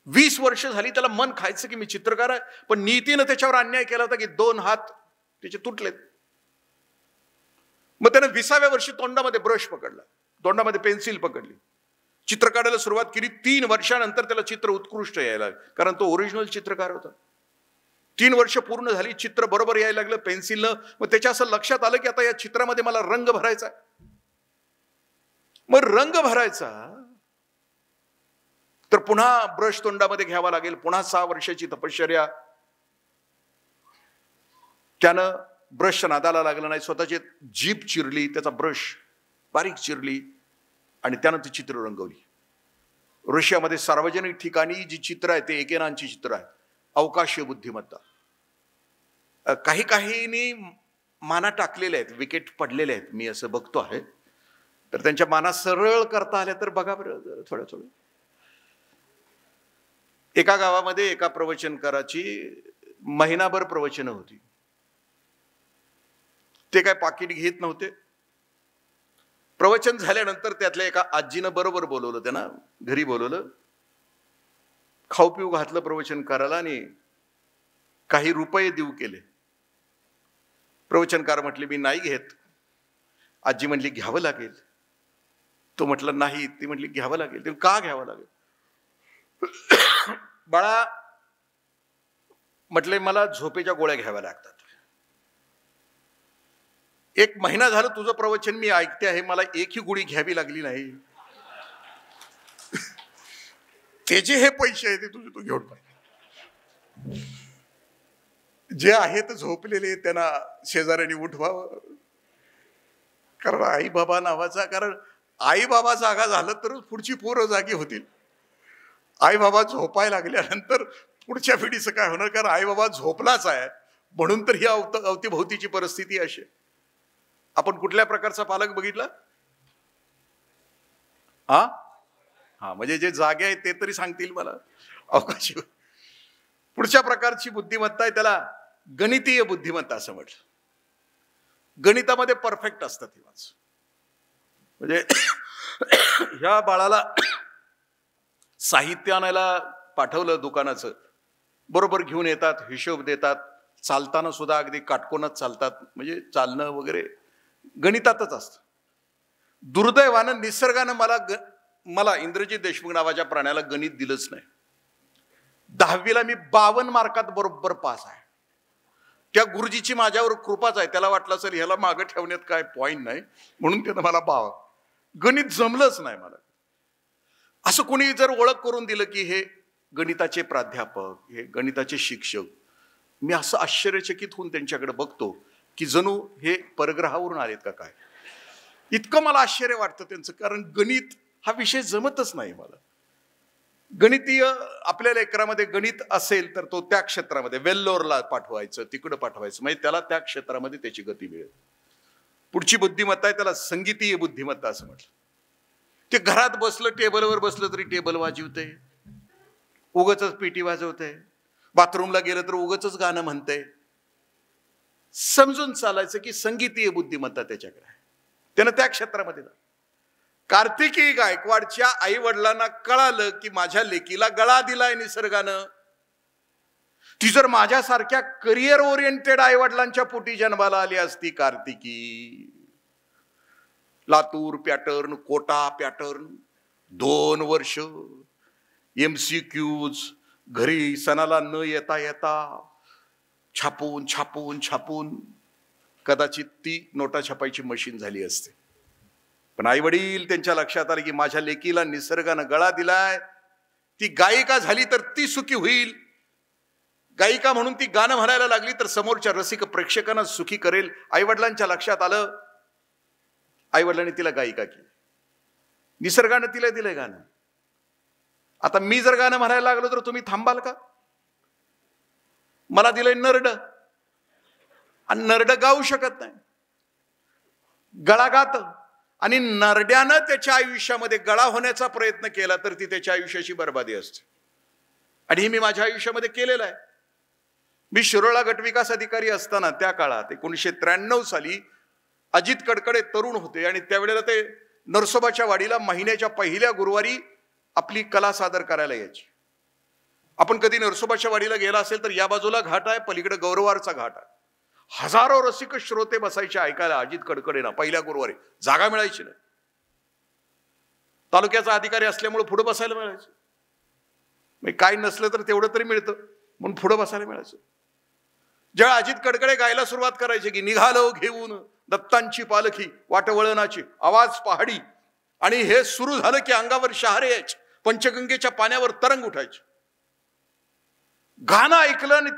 S1: 20 वर्ष झाली त्याला मन खायचं की मी चित्रकार आहे, पण नीतीनं त्याच्यावर अन्याय केला होता की 2 हात त्याचे तुटलेत. मग त्याने 20व्या वर्षी तोंडामध्ये ब्रश पकडला, तोंडामध्ये पेन्सिल पकडली, चित्र काढायला सुरुवात केली. 3 वर्षानंतर त्याला चित्र उत्कृष्ट यायला, कारण तो ओरिजिनल चित्रकार होता. 3 वर्ष पूर्ण झाली, चित्र बरोबर यायला लागलं पेन्सिलनं. मग त्याच्या असं लक्षात आलं की आता या चित्रामध्ये मला रंग भरायचा. मग रंग भरायचा तर पुन्हा ब्रश तोंडामध्ये घ्यावा लागेल. पुन्हा 6 वर्षाची तपश्चर्या. त्यानं ब्रशच्या नादाला लागलं नाही, स्वतःची जीभ चिरली, त्याचा ब्रश बारीक चिरली आणि त्यानं ती चित्र रंगवली. रशियामध्ये सार्वजनिक ठिकाणी जी चित्र आहे ते एकेनांची चित्र आहे. अवकाशीय बुद्धिमत्ता. काही काहींनी माना टाकलेल्या आहेत, विकेट पडलेले आहेत, मी असं बघतो आहे. तर त्यांच्या माना सरळ करता आल्या तर बघा बरं थोडं थोडं. एका गावामध्ये एका प्रवचनकाराची महिनाभर प्रवचनं होती. ते काय पाकिट घेत नव्हते. प्रवचन झाल्यानंतर त्यातल्या एका आजीनं बरोबर बोलवलं, त्यांना घरी बोलवलं, खाऊ पिऊ घातलं प्रवचनकाराला आणि काही रुपये देऊ केले. प्रवचनकार म्हटले मी नाही घेत. आजी म्हटली घ्यावं लागेल. तो म्हटलं नाही. ती म्हटली घ्यावं लागेल. ते का घ्यावं लागेल? बाळा म्हटले मला झोपेच्या गोळ्या घ्याव्या लागतात. 1 महिना झालं तुझं प्रवचन मी ऐकते आहे, मला एकही गोळी घ्यावी लागली नाही. त्याचे हे पैसे आहे ते तुझे तू घेऊन पाहिजे. जे आहेत झोपलेले त्यांना शेजाऱ्यांनी उठवावं. कारण आई बाबा नावाचा, कारण आई बाबा जागा झालं तर पुढची पोरं जागी होतील. आई बाबा झोपायला लागल्यानंतर पुढच्या पिढीचं काय होणार? कारण आई बाबा झोपलाच आहे म्हणून तर ही अवतीभोवतीची परिस्थिती अशी. आपण कुठल्या प्रकारचा पालक बघितला? हा म्हणजे जे जागे आहेत ते तरी सांगतील मला. अवकाशी पुढच्या प्रकारची बुद्धिमत्ता आहे त्याला गणितीय बुद्धिमत्ता असं म्हटलं. गणितामध्ये परफेक्ट असतात ही माणसं. म्हणजे ह्या बाळाला साहित्य आणायला पाठवलं दुकानाचं, बरोबर घेऊन येतात, हिशोब देतात, चालताना सुद्धा अगदी काटकोनात चालतात. म्हणजे चालणं वगैरे गणितातच असतं. दुर्दैवानं निसर्गानं मला इंद्रजित देशमुख नावाच्या प्राण्याला गणित दिलंच नाही. 10वीला मी 52 मार्कात बरोबर पास आहे. त्या गुरुजीची माझ्यावर कृपाच आहे. त्याला वाटलं असेल ह्याला मागं ठेवण्यात काय पॉईंट नाही म्हणून त्यानं मला गणित जमलंच नाही मला. असं कोणी जर ओळख करून दिलं की हे गणिताचे प्राध्यापक, हे गणिताचे शिक्षक, मी असं आश्चर्यचकित होऊन त्यांच्याकडे बघतो की जणू हे परग्रहावरून आलेत का काय. इतकं मला आश्चर्य वाटतं त्यांचं. कारण गणित हा विषय जमतच नाही मला. गणितीय आपल्या लेकरामध्ये गणित असेल तर तो त्या क्षेत्रामध्ये वेल्लोरला पाठवायचं, तिकडं पाठवायचं, म्हणजे त्याला त्या क्षेत्रामध्ये त्याची गती मिळेल. पुढची बुद्धिमत्ता आहे त्याला संगीतीय बुद्धिमत्ता असं म्हटलं. ते घरात बसलं, टेबलवर बसलं तरी टेबल वाजवते, उगच पेटी वाजवते, बाथरूमला गेलं तर उगच गाणं म्हणते. समजून चालायचं की संगीतीय बुद्धिमत्ता त्याच्याकडे आहे, त्यानं त्या क्षेत्रामध्ये. कार्तिकी गायकवाडच्या आई वडिलांना कळालं की माझ्या लेकीला गळा दिलाय निसर्गानं. ती जर माझ्यासारख्या करिअर ओरिएंटेड आई वडिलांच्या पोटी जन्माला आली असती कार्तिकी, लातूर पॅटर्न, कोटा पॅटर्न, 2 वर्ष MCQs, घरी सणाला न येता येता छापून छापून छापून कदाचित ती नोटा छापायची मशीन झाली असते. पण आई वडील त्यांच्या लक्षात आले की माझ्या लेकीला निसर्गानं गळा दिलाय, ती गायिका झाली तर ती सुखी होईल. गायिका म्हणून ती गाणं म्हणायला लागली तर समोरच्या रसिक प्रेक्षकांना सुखी करेल. आई वडिलांच्या लक्षात आलं आई वडिलांनी तिला गायिका केली, निसर्गानं तिला दिलंय गाणं. आता मी जर गाणं म्हणायला लागलो तर तुम्ही थांबाल का? मला दिलंय नरड, आणि नरड गाऊ शकत नाही, गळा गात. आणि नरड्यानं त्याच्या आयुष्यामध्ये गळा होण्याचा प्रयत्न केला तर ती त्याच्या आयुष्याची बर्बादी असते. आणि हे मी माझ्या आयुष्यामध्ये केलेलं आहे. मी शिरोळा गटविकास अधिकारी असताना त्या काळात 1993 साली अजित कडकडे तरुण होते, आणि त्यावेळेला ते नरसोबाच्या वाडीला महिन्याच्या पहिल्या गुरुवारी आपली कला सादर करायला यायची. आपण कधी नरसोबाच्या वाडीला गेला असेल तर या बाजूला घाट आहे, पलीकडे गौरवारचा घाट आहे. हजारो रसिक श्रोते बसायचे ऐकायला अजित कडकडेंना पहिल्या गुरुवारी. जागा मिळायची नाही, तालुक्याचा अधिकारी असल्यामुळे पुढे बसायला मिळायचं. काय नसलं तर तेवढं तरी मिळतं म्हणून पुढे बसायला मिळायचं. जेव्हा अजित कडकडे गायला सुरुवात करायचे की निघालो घेऊन दत्तांची पालखी वाटवळणाची आवाज पहाडी, आणि हे सुरू झालं की अंगावर शहारे यायचे, पंचगंगेच्या पाण्यावर तरंग उठायचे. गाणं ऐकलं आणि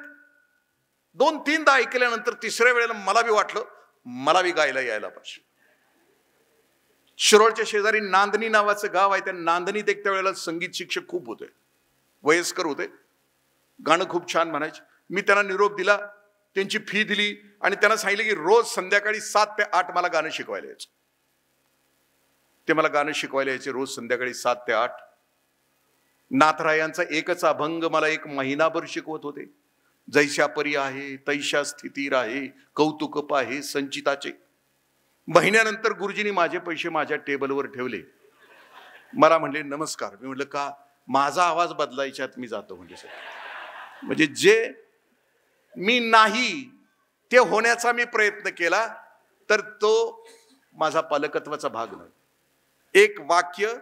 S1: 2-3दा ऐकल्यानंतर तिसऱ्या वेळेला मला बी वाटलं मला बी गायला यायला पाहिजे. शिरोळच्या शेजारी नांदणी नावाचं गाव आहे, त्या नांदणीत एक त्यावेळेला संगीत शिक्षक खूप होते, वयस्कर होते, गाणं खूप छान म्हणायचे. मी त्यांना निरोप दिला, त्यांची फी दिली, आणि त्यांना सांगितलं की रोज संध्याकाळी 7 ते 8 मला गाणं शिकवायला यायचं. ते मला गाणं शिकवायला यायचे रोज संध्याकाळी 7 ते 8. नाथरायांचा एकच अभंग मला 1 महिनाभर शिकवत होते. जैशा परी आहे तैशा स्थिती राहे, कौतुक पाहे संचिताचे. महिन्यानंतर गुरुजींनी माझे पैसे माझ्या टेबलवर ठेवले. मला म्हणले नमस्कार. मी म्हटलं का? माझा आवाज बदलायच्यात मी जातो. म्हणजे जे मी नाही ते होण्याचा मी प्रयत्न केला तर तो माझा पालकत्वाचा भाग नाही. एक वाक्य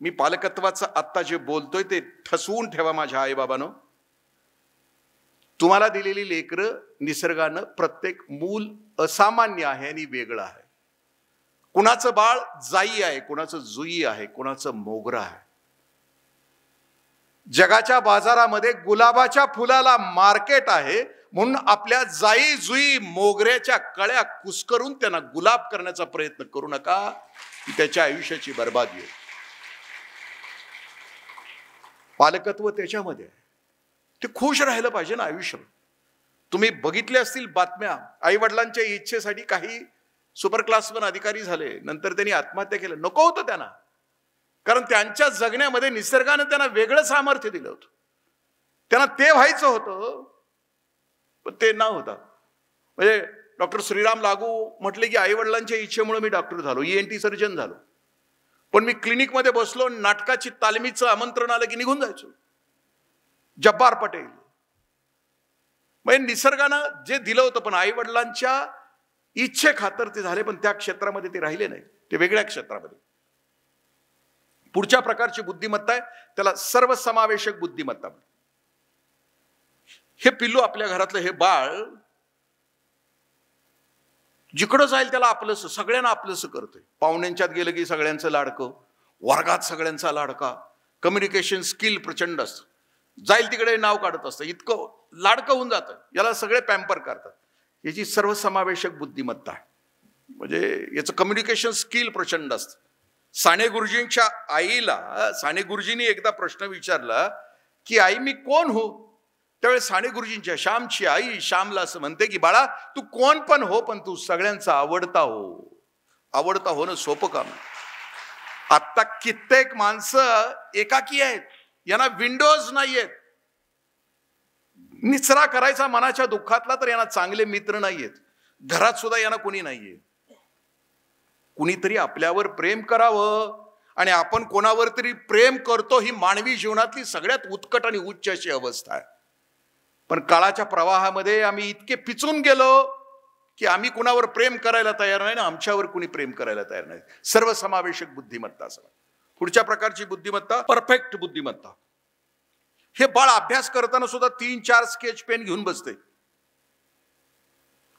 S1: मी पालकत्वाचं आत्ता जे बोलतोय ते ठसवून ठेवा माझ्या आईबाबांनो. तुम्हाला दिलेली लेकरं निसर्गानं प्रत्येक मूल असामान्य आहे आणि वेगळं आहे. कुणाचं बाळ जाई आहे, कुणाचं जुई आहे, कुणाचं मोगरा आहे. जगाच्या बाजारामध्ये गुलाबाच्या फुलाला मार्केट आहे म्हणून आपल्या जाई जुई मोगऱ्याच्या कळ्या कुस्करून त्यांना गुलाब करण्याचा प्रयत्न करू नका, त्याच्या आयुष्याची बर्बादी आहे. पालकत्व त्याच्यामध्ये आहे. ते खुश राहिलं पाहिजे ना आयुष्य. तुम्ही बघितले असतील बातम्या, आई वडिलांच्या इच्छेसाठी काही सुपर क्लास 1 अधिकारी झाले, नंतर त्यांनी आत्महत्या केलं. नको होतं त्यांना, कारण त्यांच्या जगण्यामध्ये निसर्गाने त्यांना वेगळं सामर्थ्य दिलं होतं. त्यांना ते व्हायचं होतं पण ते न होता. म्हणजे डॉक्टर श्रीराम लागू म्हटले की आई वडिलांच्या इच्छेमुळे मी डॉक्टर झालो, ENT सर्जन झालो. पण मी क्लिनिकमध्ये बसलो, नाटकाची तालमीचं आमंत्रण आलं की निघून जायचो. जब्बार पटेल. म्हणजे निसर्गानं जे दिलं होतं पण आई वडिलांच्या इच्छे खातर ते झाले, पण त्या क्षेत्रामध्ये ते राहिले नाही, ते वेगळ्या क्षेत्रामध्ये. पुढच्या प्रकारची बुद्धिमत्ता आहे त्याला सर्वसमावेशक बुद्धिमत्ता. हे पिल्लू आपल्या घरातलं हे बाळ जिकडं जाईल त्याला आपलंसं, सगळ्यांना आपलंसं करतंय. पाहुण्यांच्यात गेलं की सगळ्यांचं लाडकं, वर्गात सगळ्यांचा लाडका, कम्युनिकेशन स्किल प्रचंड असतं. जाईल तिकडे नाव काढत असतं, इतकं लाडकं होऊन जातं, याला सगळे पॅम्पर करतात. याची सर्वसमावेशक बुद्धिमत्ता आहे. म्हणजे याचं कम्युनिकेशन स्किल प्रचंड असतं. साने गुरुजींच्या आईला साने गुरुजींनी एकदा प्रश्न विचारला की आई मी कोण हो? त्यावेळेस साने गुरुजींच्या श्यामची आई श्यामला असं म्हणते की बाळा तू कोण पण हो, पण तू सगळ्यांचा आवडता हो. आवडता होणं सोपं काम. आता कित्येक माणसं एकाकी आहेत, यांना विंडोज नाहीयेत. निचरा करायचा मनाच्या दुःखातला तर यांना चांगले मित्र नाहीयेत. घरात सुद्धा यांना कोणी नाहीये. कुणीतरी आपल्यावर प्रेम करावं, आणि आपण कोणावर तरी प्रेम करतो ही मानवी जीवनातली सगळ्यात उत्कट आणि उच्च अशी अवस्था आहे. पण काळाच्या प्रवाहामध्ये आम्ही इतके पिचून गेलो की आम्ही कुणावर प्रेम करायला तयार नाही ना आमच्यावर कुणी प्रेम करायला तयार नाही. सर्वसमावेशक बुद्धिमत्ता. पुढच्या प्रकारची बुद्धिमत्ता परफेक्ट बुद्धिमत्ता. हे बाळ अभ्यास करताना सुद्धा 3-4 स्केच पेन घेऊन बसते.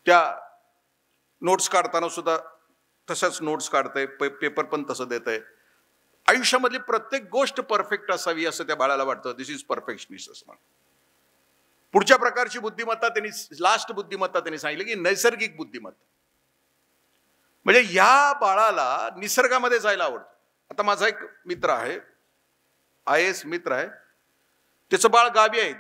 S1: त्या नोट्स काढताना सुद्धा तशाच नोट्स काढतंय, पेपर पण तसं देत आहे. आयुष्यामधली प्रत्येक गोष्ट परफेक्ट असावी असं त्या बाळाला वाटतं. दिस इज परफेक्शनिस्ट. पुढच्या प्रकारची बुद्धिमत्ता त्यांनी, लास्ट बुद्धिमत्ता त्यांनी सांगितलं की नैसर्गिक बुद्धिमत्ता. म्हणजे या बाळाला निसर्गामध्ये जायला आवडतं. आता माझा एक मित्र आहे, IAS मित्र आहे, त्याचं बाळ गावी आहे.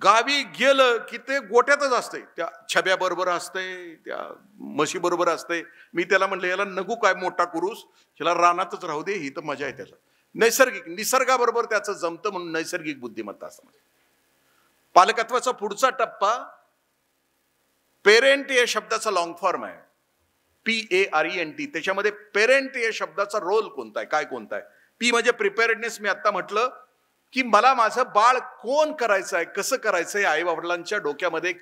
S1: गावी गेलं की ते गोट्यातच असते, त्या छब्या बरोबर असते, त्या म्हशी बरोबर असते. मी त्याला म्हणलं, याला नको काय मोठा कुरूस, त्याला रानातच राहू दे, ही तर मजा आहे त्याला. नैसर्गिक, निसर्गाबरोबर त्याचं जमतं म्हणून नैसर्गिक बुद्धिमत्ता असं. पालकत्वाचा पुढचा टप्पा पेरेंट या शब्दाचा लॉंग फॉर्म आहे, PARENT. त्याच्यामध्ये पेरेंट या शब्दाचा रोल कोणता आहे, काय कोणता आहे? P म्हणजे प्रिपेअर्डनेस. मी आता म्हटलं की मला माझं बाळ कोण करायचं आहे, कसं करायचंय, आई वडिलांच्या डोक्यामध्ये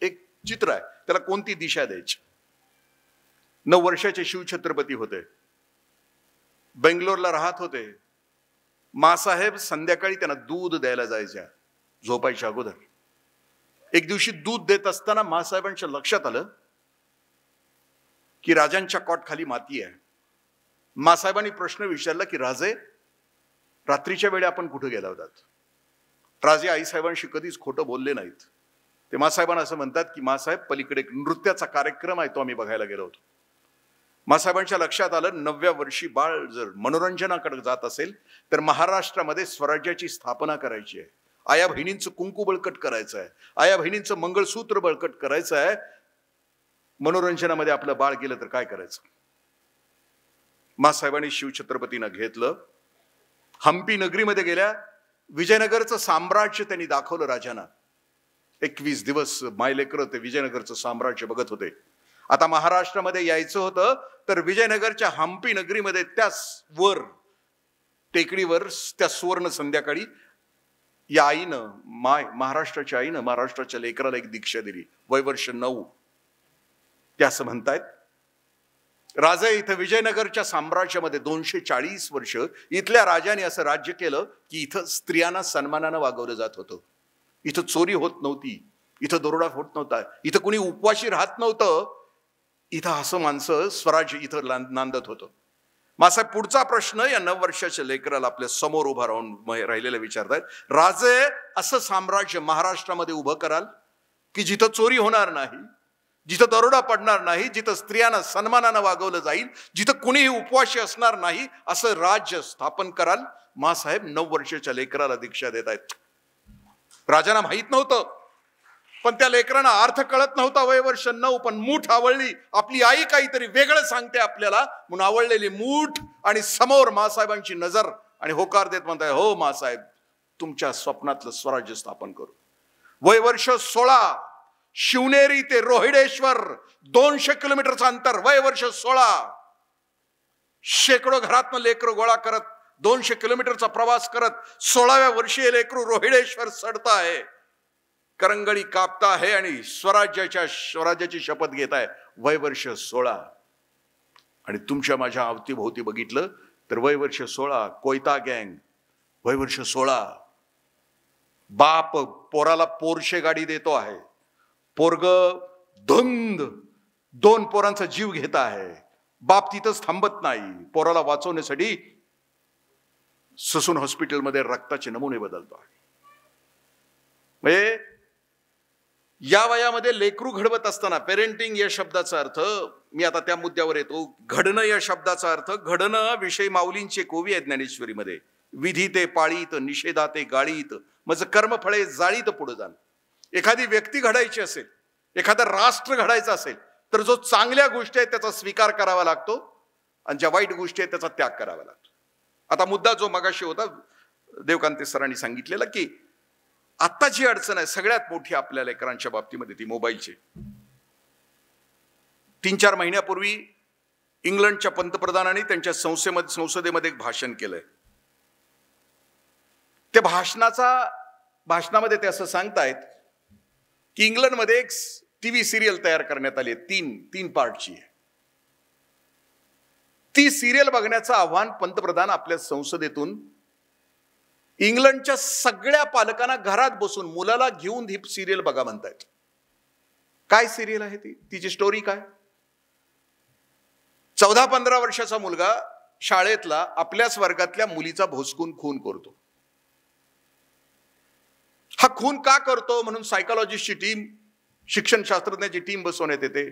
S1: एक चित्र आहे, त्याला कोणती दिशा द्यायची. 9 वर्षाचे शिवछत्रपती होते, बेंगलोरला राहत होते. मासाहेब संध्याकाळी त्यांना दूध द्यायला जायच्या झोपायच्या अगोदर. एक दिवशी दूध देत असताना मासाहेबांच्या लक्षात आलं की राजांच्या कॉट खाली माती आहे. मासाहेबांनी प्रश्न विचारला की राजे, रात्रीच्या वेळी आपण कुठे गेला होतात? राजे आईसाहेबांशी कधीच खोटं बोलले नाहीत. ते मासाहेबांना असं म्हणतात की मासाहेब, पलीकडे एक नृत्याचा कार्यक्रम आहे, तो आम्ही बघायला गेलो होतो. मासाहेबांच्या लक्षात आलं, 9व्या वर्षी बाळ जर मनोरंजनाकडे जात असेल तर महाराष्ट्रामध्ये स्वराज्याची स्थापना करायची आहे, आया बहिणींचं कुंकू बळकट करायचं आहे, आया बहिणींचं मंगळसूत्र बळकट करायचं आहे. मनोरंजनामध्ये आपलं बाळ गेलं तर काय करायचं? मासाहेबांनी शिवछत्रपतींना घेतलं, हम्पी नगरीमध्ये गेल्या, विजयनगरचं साम्राज्य त्यांनी दाखवलं राजांना. 21 दिवस मायलेकर ते विजयनगरचं साम्राज्य बघत होते. आता महाराष्ट्रामध्ये यायचं होतं तर विजयनगरच्या हम्पी नगरीमध्ये त्या वर टेकडीवर त्या सुवर्ण संध्याकाळी या आईनं, महाराष्ट्राच्या आईनं महाराष्ट्राच्या लेकराला एक दीक्षा दिली, वयवर्ष 9. ते असं म्हणतायत, राजे इथं विजयनगरच्या साम्राज्यामध्ये 240 वर्ष इथल्या राजाने असं राज्य केलं की इथं स्त्रियांना सन्मानानं वागवलं जात होतं, इथं चोरी होत नव्हती, इथं दरोडा होत नव्हता, इथं कुणी उपवाशी राहत नव्हतं, इथं असं माणसं स्वराज्य इथं नांदत होतं. मासाहेब पुढचा प्रश्न या 9 वर्षाच्या लेकराला आपल्या समोर उभा राहून राहिलेला विचारतायत, राजे असं साम्राज्य महाराष्ट्रामध्ये उभं कराल की जिथं चोरी होणार नाही, जिथं दरोडा पडणार नाही, जिथं स्त्रियांना सन्मानानं वागवलं जाईल, जिथं कुणीही उपवाशी असणार नाही, असं राज्य स्थापन कराल? मासाहेब 9 वर्षाच्या लेकराला दीक्षा देत आहेत. राजांना माहित नव्हतं, पण त्या लेकरांना अर्थ कळत नव्हता. वयवर्ष 9, पण मूठ आवडली. आपली आई काहीतरी वेगळं सांगते आपल्याला म्हणून आवडलेली मूठ, आणि समोर मासाहेबांची नजर, आणि होकार देत म्हणताय, हो मासाहेब, तुमच्या स्वप्नातलं स्वराज्य स्थापन करू. वयवर्ष 16, शिवनेरी ते रोहिडेश्वर 200 किलोमीटरचं अंतर. वयवर्ष 16, शेकडो घरातनं लेकरू गोळा करत 200 किलोमीटरचा प्रवास करत 16व्या वर्षी लेकरू रोहिडेश्वर चढत आहे, करंगळी कापता आहे आणि स्वराज्याची शपथ घेत आहे. वयवर्ष 16. आणि तुमच्या माझ्या अवतीभोवती बघितलं तर वयवर्ष 16 कोयता गँग, वयवर्ष 16 बाप पोराला पोरशे गाडी देतो आहे, पोरग धुंद 2 पोरांचा जीव घेत आहे, बाप तिथंच थांबत नाही, पोराला वाचवण्यासाठी ससून हॉस्पिटलमध्ये रक्ताचे नमुने बदलतो आहे. म्हणजे या वयामध्ये लेकरू घडवत असताना पेरेंटिंग या शब्दाचा अर्थ, मी आता त्या मुद्द्यावर येतो, घडणं या शब्दाचा अर्थ, घडणं विषयी माऊलींचे कोवी आहे ज्ञानेश्वरीमध्ये, विधी ते पाळीत, निषेधा ते गाळीत, म्हणजे कर्मफळे जाळीत पुढे जाण. एखादी व्यक्ती घडायची असेल, एखादं राष्ट्र घडायचं असेल तर जो चांगल्या गोष्टी आहेत त्याचा स्वीकार करावा लागतो आणि ज्या वाईट गोष्टी आहेत त्याचा त्याग करावा लागतो. आता मुद्दा जो मगाशी होता देवकांते सरांनी सांगितलेला की आता जी अडचण आहे सगळ्यात मोठी आपल्या लेकरांच्या बाबतीमध्ये ती मोबाईलची. 3-4 महिन्यापूर्वी इंग्लंडच्या पंतप्रधानांनी त्यांच्या संसदेमध्ये एक भाषण केलंय. त्या भाषणामध्ये ते असं सांगतायत की इंग्लंडमध्ये एक टीव्ही सिरियल तयार करण्यात आली आहे, 3 पार्टची आहे. ती सिरियल बघण्याचं आव्हान पंतप्रधान आपल्या संसदेतून इंग्लंडच्या सगळ्या पालकांना घरात बसून मुलाला घेऊन ही सिरियल बघा म्हणतायत. काय सिरियल आहे ती, तिची स्टोरी काय? 14-15 वर्षाचा मुलगा शाळेतला आपल्याच वर्गातल्या मुलीचा भोसकून खून करतो. हा खून का करतो म्हणून सायकोलॉजिस्टची टीम, शिक्षण शास्त्रज्ञाची टीम बसवण्यात येते.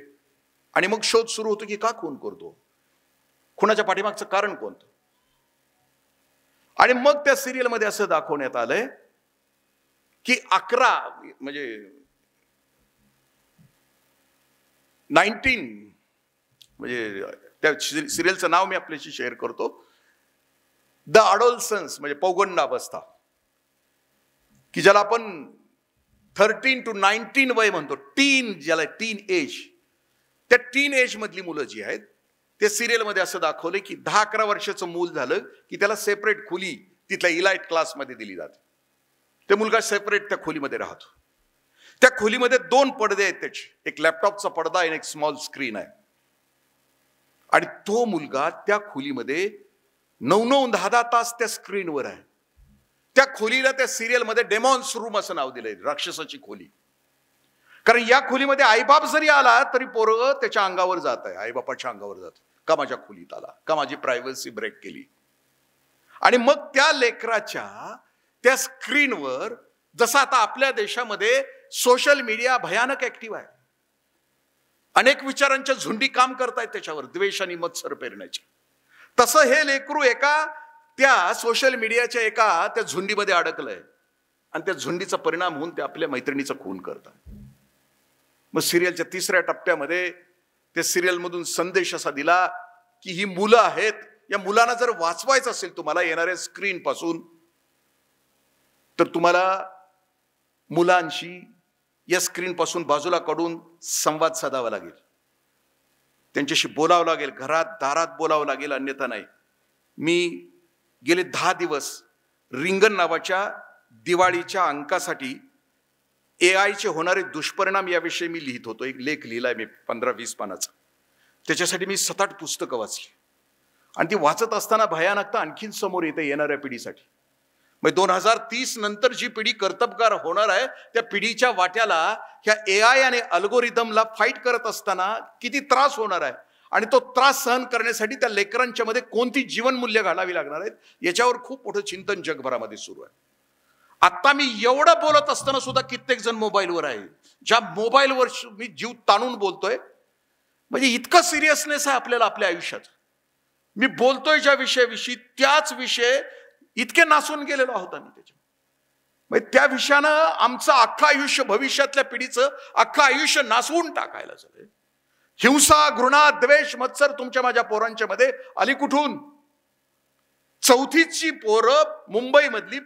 S1: आणि मग शोध सुरू होतो की का खून करतो, खुनाच्या पाठीमागचं कारण कोणतं. आणि मग त्या सिरियलमध्ये असं दाखवण्यात आलंय की 11 म्हणजे 19 म्हणजे त्या सिरियलचं नाव मी आपल्याशी शेअर करतो, द अडोलसन्स म्हणजे पौगंडावस्था, की ज्याला आपण 13 to 19 वय म्हणतो, टीन ज्याला टीन एज, त्या टीन एज मधली मुलं जी आहेत ते सिरियलमध्ये असं दाखवले की 10-11 वर्षाचं मूल झालं की त्याला सेपरेट खोली तिथल्या इलाइट क्लासमध्ये दिली जाते. ते मुलगा सेपरेट त्या खोलीमध्ये राहतो. त्या खोलीमध्ये 2 पडदे आहेत त्याचे, एक लॅपटॉपचा पडदा आणि एक स्मॉल स्क्रीन आहे. आणि तो मुलगा त्या खोलीमध्ये 9-9, 10-10 तास त्या स्क्रीनवर आहे. त्या खोलीला त्या सिरियलमध्ये डेमॉन्स रूम असं नाव दिलंय, राक्षसाची खोली. कारण या खोलीमध्ये आईबाप जरी आला तरी पोरं त्याच्या अंगावर जात आहे, आईबापाच्या अंगावर जात, का माझ्या खोलीत आला, का माझी प्रायव्हसी ब्रेक केली. आणि मग त्या लेकराच्या त्या स्क्रीनवर, जसं आता आपल्या देशामध्ये सोशल मीडिया भयानक ऍक्टिव्ह आहे, अनेक विचारांच्या झुंडी काम करतायत त्याच्यावर द्वेष आणि मत्सर पेरण्याची, तसं हे लेकरू एका त्या सोशल मीडियाच्या त्या झुंडीमध्ये अडकलंय आणि त्या झुंडीचा परिणाम होऊन ते आपल्या मैत्रिणीचा खून करतात. मग सिरियलच्या 3ऱ्या टप्प्यामध्ये त्या सिरियलमधून संदेश असा दिला की ही मुलं आहेत, या मुलांना जर वाचवायचं असेल तुम्हाला येणाऱ्या स्क्रीन पासून, तर तुम्हाला मुलांशी या स्क्रीन पासून बाजूला काढून संवाद साधावा लागेल, त्यांच्याशी बोलावं लागेल, घरात दारात बोलावं लागेल, अन्यथा नाही. मी गेले 10 दिवस रिंगण नावाच्या दिवाळीच्या अंकासाठी AI होणारे दुष्परिणाम याविषयी मी लिहित होतो. एक लेख लिहिलाय मी 15-20 पानाचा. त्याच्यासाठी मी 7-8 पुस्तकं वाचली आणि ती वाचत असताना भयानकता आणखीन समोर येते येणाऱ्या पिढीसाठी. मग 2030 नंतर जी पिढी कर्तबगार होणार आहे त्या पिढीच्या वाट्याला ह्या AI आणि अल्गोरिदमला फाईट करत असताना किती त्रास होणार आहे आणि तो त्रास सहन करण्यासाठी त्या लेकरांच्या मध्ये कोणती जीवनमूल्य घालावी लागणार आहेत याच्यावर खूप मोठं चिंतन जगभरामध्ये सुरू आहे. आता मी एवढं बोलत असताना सुद्धा कित्येक जण मोबाईलवर आहे, ज्या मोबाईलवर मी जीव ताणून बोलतोय, म्हणजे इतकं सिरियसनेस आहे आपल्याला आपल्या आयुष्यात. मी बोलतोय ज्या विषयाविषयी त्याच विषय इतके नासून गेलेलो आहोत आम्ही त्याच्या, म्हणजे त्या विषयानं आमचं अख्खं आयुष्य, भविष्यातल्या पिढीचं अख्खं आयुष्य नासवून टाकायला झालंय. हिंसा, घृणा, द्वेष, मत्सर तुमच्या माझ्या पोरांच्या मध्ये आली कुठून? 4थीची पोरं मुंबईमधली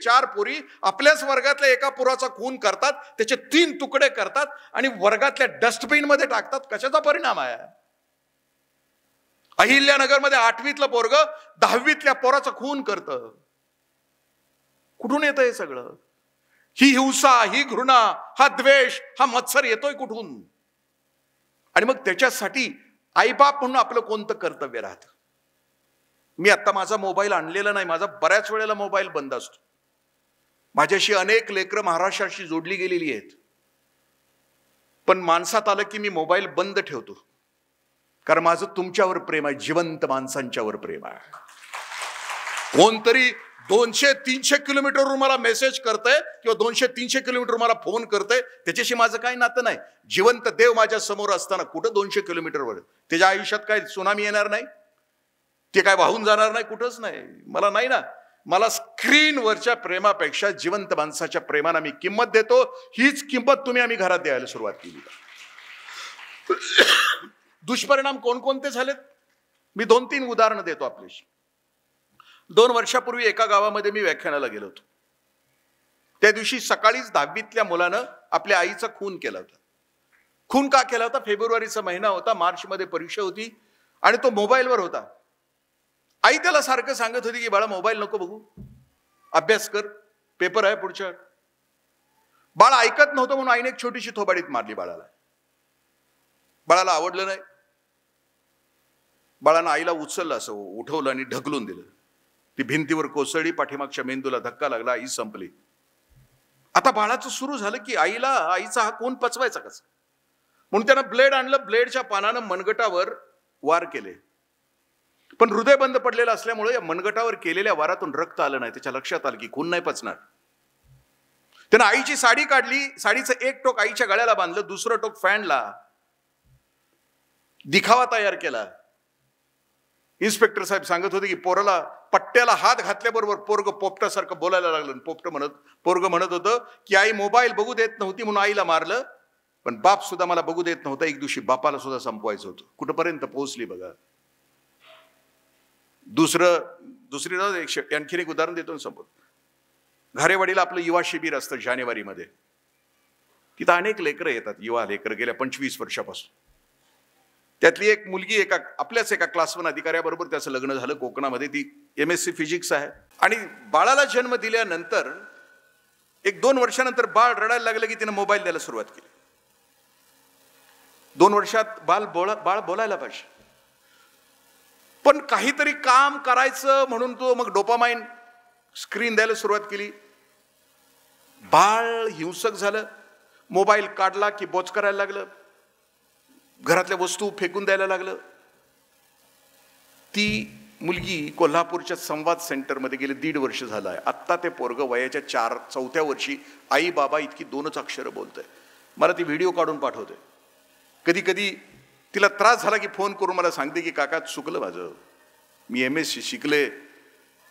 S1: 4 पोरी आपल्याच वर्गातल्या एका पोराचा खून करतात, त्याचे 3 तुकडे करतात आणि वर्गातल्या डस्टबिन मध्ये टाकतात. कशाचा परिणाम आहे? अहिल्यानगरमध्ये 8वीतलं पोरग 10वीतल्या पोराचा खून करतं. कुठून येतं हे सगळं? ही हिंसा, ही घृणा, हा द्वेष, हा मत्सर येतोय कुठून? आणि मग त्याच्यासाठी आईबाप म्हणून आपलं कोणतं कर्तव्य राहतं? मी आता माझा मोबाईल आणलेला नाही, माझा बऱ्याच वेळेला मोबाईल बंद असतो. माझ्याशी अनेक लेकरं महाराष्ट्राशी जोडली गेलेली आहेत, पण माणसात आलं की मी मोबाईल बंद ठेवतो, कारण माझं तुमच्यावर प्रेम आहे, जिवंत माणसांच्यावर प्रेम आहे. कोणतरी 200-300 किलोमीटरवर मला मेसेज करतंय किंवा 200-300 किलोमीटर मला फोन करतंय, त्याच्याशी माझं काही नातं नाही. जिवंत देव माझ्या समोर असताना कुठं 200 किलोमीटरवर? त्याच्या आयुष्यात काय सुनामी येणार नाही? ते काय वाहून जाणार नाही? कुठंच नाही. मला नाही ना, मला स्क्रीनवरच्या प्रेमापेक्षा जिवंत माणसाच्या प्रेमाला मी किंमत देतो. हीच किंमत आम्ही घरात द्यायला सुरुवात केली. दुष्परिणाम कोणकोणते झालेत? मी 2-3 उदाहरणं देतो आपल्याशी. 2 वर्षापूर्वी एका गावामध्ये मी व्याख्यानाला गेलो होतो. त्या दिवशी सकाळीच 10वीतल्या मुलानं आपल्या आईचा खून केला होता. खून का केला होता? फेब्रुवारीचा महिना होता, मार्चमध्ये परीक्षा होती आणि तो मोबाईलवर होता. आई त्याला सारखं सांगत होती की बाळा मोबाईल नको बघू, अभ्यास कर, पेपर आहे पुढच्या. बाळ ऐकत नव्हतं म्हणून आईने एक छोटीशी थोबाडीत मारली बाळाला. बाळाला आवडलं नाही. बाळानं आईला उचललं, असं उठवलं आणि ढकलून दिलं. ती भिंतीवर कोसळली, पाठीमागच्या मेंदूला धक्का लागला, आई संपली. आता बाळाचं सुरू झालं की आईचा हा खून पचवायचा कसा, म्हणून त्यानं ब्लेड आणलं. ब्लेडच्या पानानं मनगटावर वार केले, पण हृदय बंद पडलेलं असल्यामुळे या मनगटावर केलेल्या वारातून रक्त आलं नाही. त्याच्या लक्षात आलं की खून नाही पचणार. त्यानं आईची साडी काढली, साडीचं एक टोक आईच्या गळ्याला बांधलं, दुसरं टोक फॅनला. दिखावा तयार केला. इन्स्पेक्टर साहेब सांगत होते की पोराला पट्ट्याला हात घातल्याबरोबर पोरग पोपटासारखं बोलायला लागलं. पोरग म्हणत होतं की आई मोबाईल बघू देत नव्हती म्हणून आईला मारलं, पण बाप सुद्धा मला बघू देत नव्हता. एक दिवशी बापाला सुद्धा संपवायचं होतं. कुठपर्यंत पोहोचली बघा. आणखीन एक उदाहरण देतो संपत. घारेवाडीला आपलं युवा शिबिर असतं जानेवारीमध्ये. तिथं अनेक लेकरं येतात, युवा लेकरं, गेल्या 25 वर्षापासून. त्यातली एक मुलगी आपल्याच एका क्लास 1 अधिकाऱ्याबरोबर त्याचं लग्न झालं कोकणामध्ये. ती MSc फिजिक्स आहे. आणि बाळाला जन्म दिल्यानंतर 1-2 वर्षानंतर बाळ रडायला लागलं की तिने मोबाईल द्यायला सुरुवात केली. 2 वर्षात बाळ बोलायला पाहिजे, पण काहीतरी काम करायचं म्हणून तो मग डोपामाइन स्क्रीन द्यायला सुरुवात केली. बाळ हिंसक झालं. मोबाईल काढला की बोच करायला लागलं, घरातल्या वस्तू फेकून द्यायला लागलं. ती मुलगी कोल्हापूरच्या संवाद सेंटरमध्ये गेले 1.5 वर्ष झालं आहे. आत्ता ते पोरग वयाच्या 4-4थ्या वर्षी आई बाबा इतकी 2च अक्षरं बोलतंय. मला ती व्हिडिओ काढून पाठवते. कधी कधी तिला त्रास झाला की फोन करून मला सांगते की काका चुकलं माझं, मी MSc शिकले,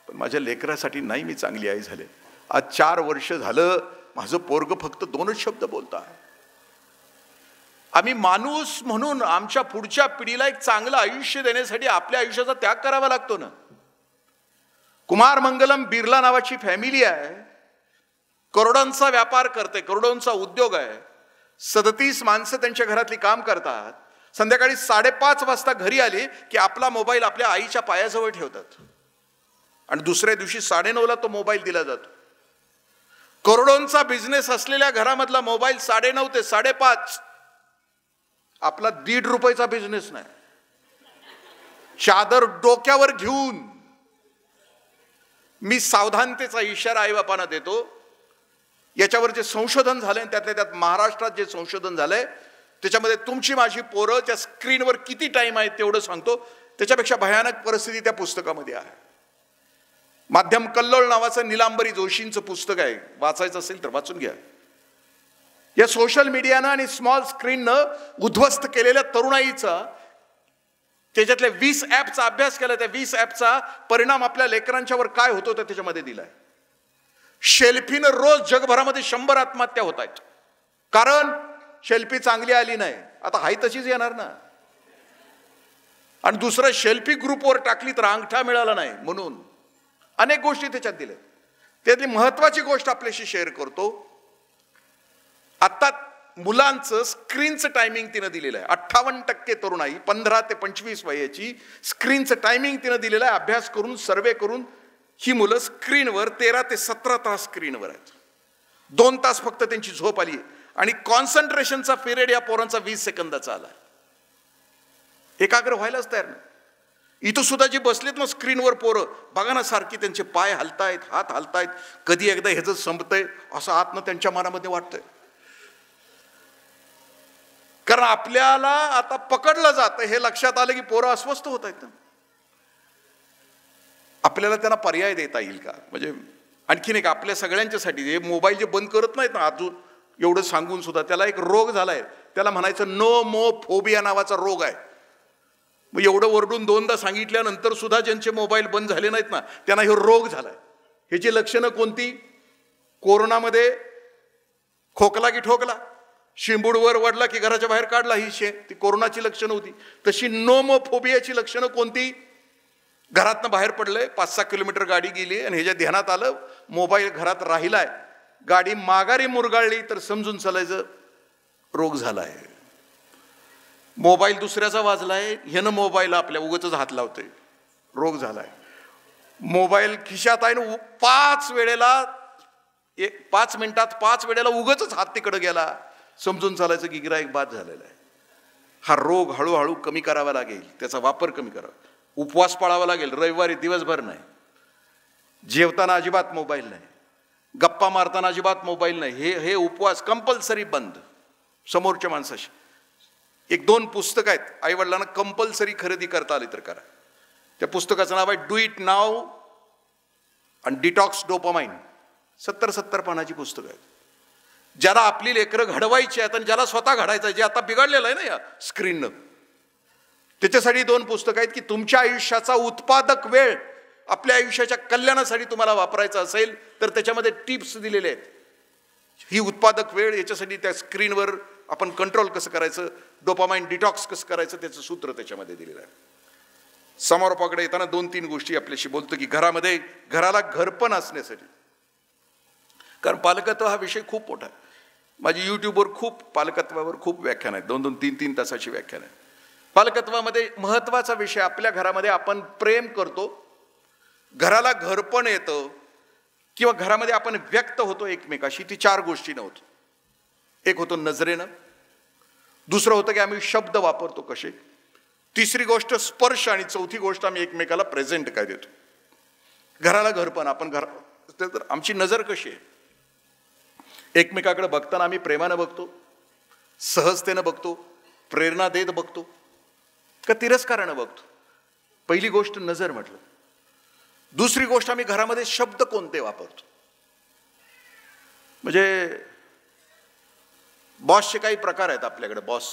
S1: पण माझ्या लेकरासाठी नाही मी चांगली आई झाले. आज 4 वर्ष झालं माझं पोरग फक्त 2च शब्द बोलत आहे. आम्ही माणूस म्हणून आमच्या पुढच्या पिढीला एक चांगलं आयुष्य देण्यासाठी आपल्या आयुष्याचा त्याग करावा लागतो ना. कुमार मंगलम बिर्ला नावाची फॅमिली आहे, करोडोंचा व्यापार करते, करोडोंचा उद्योग आहे. 37 माणसं त्यांच्या घरातली काम करतात. संध्याकाळी 5:30 वाजता घरी आली की आपला मोबाईल आपल्या आईच्या पायाजवळ ठेवतात आणि दुसऱ्या दिवशी 9:30ला तो मोबाईल दिला जातो. करोडोंचा बिझनेस असलेल्या घरामधला मोबाईल 9:30 ते 5:30. आपला 1.5 रुपयाचा बिझनेस नाही. चादर डोक्यावर घेऊन मी सावधानतेचा इशारा आई बापांना देतो. याच्यावर जे संशोधन झालंय, त्यातल्या त्यात महाराष्ट्रात जे संशोधन झालंय, त्याच्यामध्ये तुमची माझी पोरं त्या स्क्रीनवर किती टाइम आहे तेवढं सांगतो. त्याच्यापेक्षा भयानक परिस्थिती त्या पुस्तकामध्ये आहे. माध्यम कल्लोळ नावाचं नीलांबरी जोशींचं पुस्तक आहे, वाचायचं असेल तर वाचून घ्या. या सोशल मीडियानं आणि स्मॉल स्क्रीननं उद्ध्वस्त केलेल्या तरुणाईचा, त्याच्यातल्या 20 ॲपचा अभ्यास केला. त्या 20 ॲपचा परिणाम आपल्या लेकरांच्यावर काय होतो ते त्याच्यामध्ये दिलाय. शेल्फीनं रोज जगभरामध्ये 100 आत्महत्या होत आहेत. कारण शेल्फी चांगली आली नाही. आता हाय तशीच येणार ना. आणि दुसरं, शेल्फी ग्रुपवर टाकली तर अंगठा मिळाला नाही म्हणून अनेक गोष्टी त्याच्यात दिल्या. त्यातली महत्वाची गोष्ट आपल्याशी शेअर करतो. आता मुलांचं स्क्रीनचं टायमिंग तिनं दिलेलं आहे. 58% तरुणाई 15 ते 25 वयाची स्क्रीनचं टायमिंग तिनं दिलेलं आहे. अभ्यास करून, सर्वे करून ही मुलं स्क्रीनवर 13 ते 17 तास स्क्रीनवर आहेत. 2 तास फक्त त्यांची झोप आली आणि कॉन्सन्ट्रेशनचा पिरियड या पोरांचा 20 सेकंदाचा आला. एकाग्र व्हायलाच तयार नाही. इथं सुद्धा जी बसलेत ना स्क्रीनवर पोरं, बघा ना, सारखी त्यांचे पाय हलतायत, हात हलतायत, कधी एकदा ह्याचं संपतंय असं आतनं त्यांच्या मनामध्ये वाटतंय. कारण आपल्याला आता पकडलं जातं हे लक्षात आलं की पोरं अस्वस्थ होत आहेत. आपल्याला त्यांना पर्याय देता येईल का? म्हणजे आणखीन एक आपल्या सगळ्यांच्यासाठी, हे मोबाईल जे बंद करत नाहीत ना अजून एवढं सांगून सुद्धा, त्याला एक रोग झालाय. त्याला म्हणायचं नोमोफोबिया नावाचा रोग आहे. मग एवढं ओरडून 2दा सांगितल्यानंतर सुद्धा ज्यांचे मोबाईल बंद झाले नाहीत ना, त्यांना हे रोग झालाय. ह्याची लक्षणं कोणती? कोरोनामध्ये खोकला की ठोकला, शिंबूडवर वडला की घराच्या बाहेर काढला, ही ती कोरोनाची लक्षणं होती. तशी नोमोफोबियाची लक्षणं कोणती? घरातनं बाहेर पडलंय, 5-6 किलोमीटर गाडी गेली आणि ह्याच्या ध्यानात आलं मोबाईल घरात राहिलाय, गाडी माघारी मुरगाळली तर समजून चालायचं रोग झालाय. मोबाईल दुसऱ्याचा वाजलाय, ह्यानं मोबाईल आपल्या उगाचच हात लावतोय, रोग झालाय. मोबाईल खिशात आहे ना, 5 मिनिटात 5 वेळेला उगाचच हात तिकडे गेला, समजून चालायचं की गिऱ्हाईक बाद झालेला आहे. हा रोग हळूहळू कमी करावा लागेल, त्याचा वापर कमी करावा. उपवास पाळावा लागेल, रविवारी दिवसभर नाही, जेवताना अजिबात मोबाईल नाही, गप्पा मारताना अजिबात मोबाईल नाही. हे उपवास कंपल्सरी बंद. समोरच्या माणसाशी 1-2 पुस्तकं आहेत, आईवडिलांना कंपल्सरी खरेदी करता आली तर करा. त्या पुस्तकाचं नाव आहे डू इट नाव आणि डिटॉक्स डोपामाइन. 70 पानाची पुस्तकं आहेत. ज्याला आपली लेकरं घडवायची आहेत आणि ज्याला स्वतः घडायचं आहे, जे आता बिघडलेलं आहे ना या स्क्रीननं, त्याच्यासाठी 2 पुस्तकं आहेत की तुमच्या आयुष्याचा उत्पादक वेळ आपल्या आयुष्याच्या कल्याणासाठी तुम्हाला वापरायचा असेल तर त्याच्यामध्ये टिप्स दिलेले आहेत. ही उत्पादक वेळ याच्यासाठी त्या स्क्रीनवर आपण कंट्रोल कसं करायचं, डोपामाइन डिटॉक्स कसं करायचं त्याचं सूत्र त्याच्यामध्ये दिलेलं आहे. समारोपाकडे येताना 2-3 गोष्टी आपल्याशी बोलतो की घराला घरपण असण्यासाठी, कारण पालकत्व हा विषय खूप मोठा आहे. माझी यूट्यूबवर पालकत्वावर खूप व्याख्यान आहेत, 2-2, 3-3 तासाची व्याख्यान आहे. पालकत्वामध्ये महत्वाचा विषय, आपल्या घरामध्ये आपण प्रेम करतो, घराला घरपण येतं किंवा घरामध्ये आपण व्यक्त होतो एकमेकाशी, ती 4 गोष्टीनं होतो. एक होतो नजरेनं, दुसरं होतं की आम्ही शब्द वापरतो कसे, तिसरी गोष्ट स्पर्श, आणि चौथी गोष्ट आम्ही एकमेकाला प्रेझेंट काय देतो. घराला घरपण, आपण तर आमची नजर कशी आहे, एकमेकाकडे बघताना आम्ही प्रेमानं बघतो, सहजतेनं बघतो, प्रेरणा देत बघतो का तिरस्कारानं बघतो. पहिली गोष्ट नजर म्हटलं. दुसरी गोष्ट आम्ही घरामध्ये शब्द कोणते वापरतो. म्हणजे बॉसचे काही प्रकार आहेत आपल्याकडे. बॉस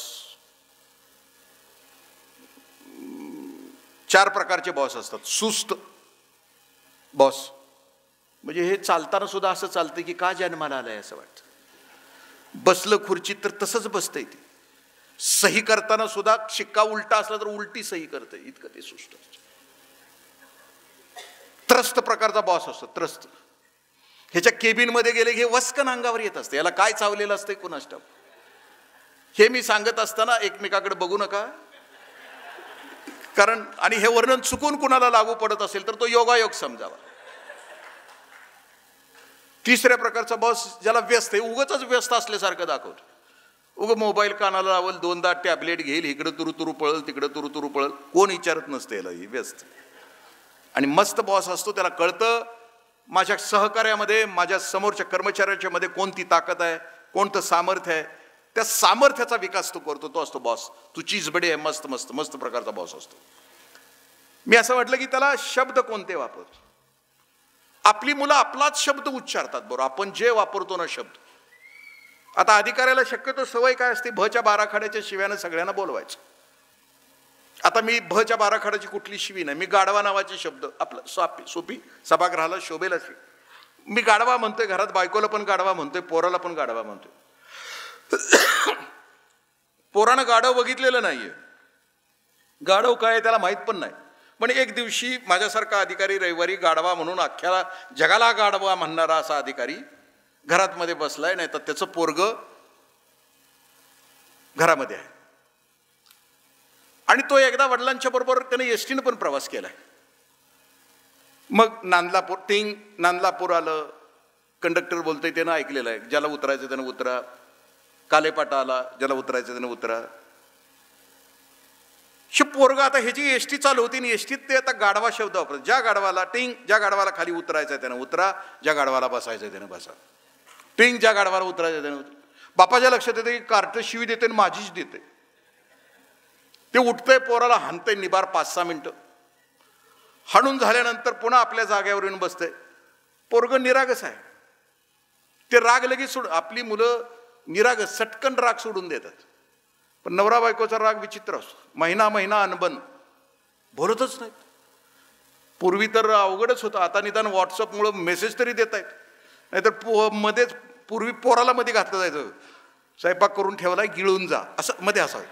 S1: 4 प्रकारचे बॉस असतात. सुस्त बॉस म्हणजे हे चालताना सुद्धा असं चालतं की का जन्माला आलाय असं वाटतं. बसलं खुर्चीत तर तसंच बसतंय ते. सही करताना सुद्धा शिक्का उलटा असला तर उलटी सही करते, इतकं ते सुस्त असतं. त्रस्त प्रकारचा बॉस असतो. त्रस्त ह्याच्या केबिन मध्ये गेले हे वस्कन अंगावर येत असते. याला काय चावलेलं असतंय कुणास ठाऊक. हे मी सांगत असताना एकमेकाकडे बघू नका, कारण आणि हे वर्णन चुकून कुणाला लागू पडत असेल तर तो योगायोग समजावा. तिसऱ्या प्रकारचा बॉस ज्याला व्यस्त आहे, उगाच व्यस्त असल्यासारखं दाखवतो. उगं मोबाईल कानाला लावल, 2दा टॅबलेट घेईल, इकडं तुरु पळल, तिकडं तुरु पळल, कोण विचारत नसते याला, व्यस्त. आणि मस्त बॉस असतो, त्याला कळतं माझ्या सहकार्यामध्ये, माझ्या समोरच्या कर्मचाऱ्याच्या मध्ये कोणती ताकद आहे, कोणतं सामर्थ्य आहे, त्या सामर्थ्याचा विकास तो करतो. तो असतो बॉस. तू चीज बडी आहे, मस्त मस्त मस्त प्रकारचा बॉस असतो. मी असं म्हटलं की त्याला शब्द कोणते वापरतो. आपली मुलं आपलाच शब्द उच्चारतात बरोबर, आपण जे वापरतो ना शब्द. आता अधिकाऱ्याला शक्यतो सवय काय असते, भच्या 12 खाड्याच्या शिव्यानं सगळ्यांना बोलवायचं. आता मी भच्या 12 खाड्याची कुठली शिवी नाही, मी गाढवा नावाचे शब्द आपलं सोपी सभागृहाला शोभेल अशी मी गाढवा म्हणतोय. घरात बायकोला पण गाढवा म्हणतोय, पोराला पण गाढवा म्हणतोय. पोरानं गाढव बघितलेलं नाहीये, गाढव काय त्याला माहित पण नाही. पण एक दिवशी माझ्यासारखा अधिकारी रविवारी गाढवा म्हणून अख्ख्या जगाला गाढवा म्हणणारा असा अधिकारी घरात मध्ये बसलाय, नाही तर त्याचं पोरग घरामध्ये आहे. आणि तो एकदा वडिलांच्या बरोबर त्याने एसटीनं पण प्रवास केलाय. मग नांदलापूर आलं. कंडक्टर बोलतोय त्यानं ऐकलेलं आहे, ज्याला उतरायचं त्यानं उतरा. कालेपाटा आला, ज्याला उतरायचं त्यानं उतरा. पोरग आता ह्याची एसटी चालू होती आणि एसटीत ते आता गाढवा शब्द वापरत. ज्या गाढवाला खाली उतरायचं त्यानं उतरा, ज्या गाढवाला बसायचं त्यानं बसा. ज्या गाढवाला उतरायचं त्यानं उतरा. बापाच्या लक्षात येते की कार्ट शिवी देते आणि माझीच देते. ते उठतंय, पोराला हाणतंय निबार 5-6 मिनिटं. हाणून झाल्यानंतर पुन्हा आपल्या जागेवर येऊन बसतंय. पोरग निरागस आहे. ते राग लगेच सोड. आपली मुलं निरागस सटकन राग सोडून देतात. पण नवरा बायकोचा राग विचित्र असतो. महिना अनबन बोलतच नाहीत. पूर्वी तर अवघडच होतं. आता निदान व्हॉट्सअपमुळं मेसेज तरी देत आहेत. नाहीतर मध्येच पूर्वी पोराला मध्ये घातलं जायचं, स्वयंपाक करून ठेवलाय गिळून जा असं मध्ये असावं.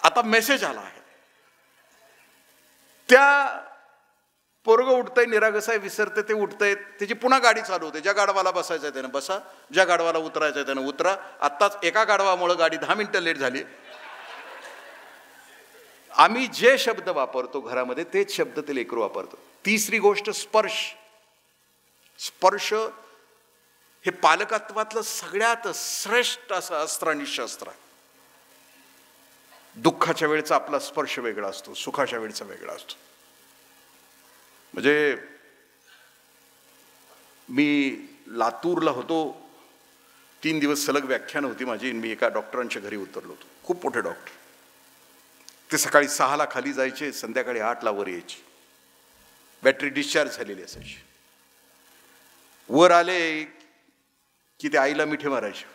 S1: आता मेसेज आला आहे. त्या पोरग उठतंय, निरागस आहे, विसरते, ते उठतंय, त्याची पुन्हा गाडी चालू होते. ज्या गाडवाला बसायचं आहे त्यानं बसा, ज्या गाडवाला उतरायचं आहे त्यानं उतरा. आत्ताच एका गाडवामुळे गाडी 10 मिनिटं लेट झाली. आम्ही जे शब्द वापरतो घरामध्ये तेच शब्द ते लेकरू वापरतो. तिसरी गोष्ट स्पर्श हे पालकत्वातलं सगळ्यात श्रेष्ठ असं अस्त्र आणि शस्त्र आहे. दुःखाच्या वेळेचा आपला स्पर्श वेगळा असतो, सुखाच्या वेळेचा वेगळा असतो. म्हणजे मी लातूरला होतो, 3 दिवस सलग व्याख्यान होती माझी. मी एका डॉक्टरांच्या घरी उतरलो होतो, खूप मोठे डॉक्टर. ते सकाळी 6ला खाली जायचे, संध्याकाळी 8ला वर यायचे. बॅटरी डिस्चार्ज झालेली असायची. वर आले की ते आईला मिठी मारायचे.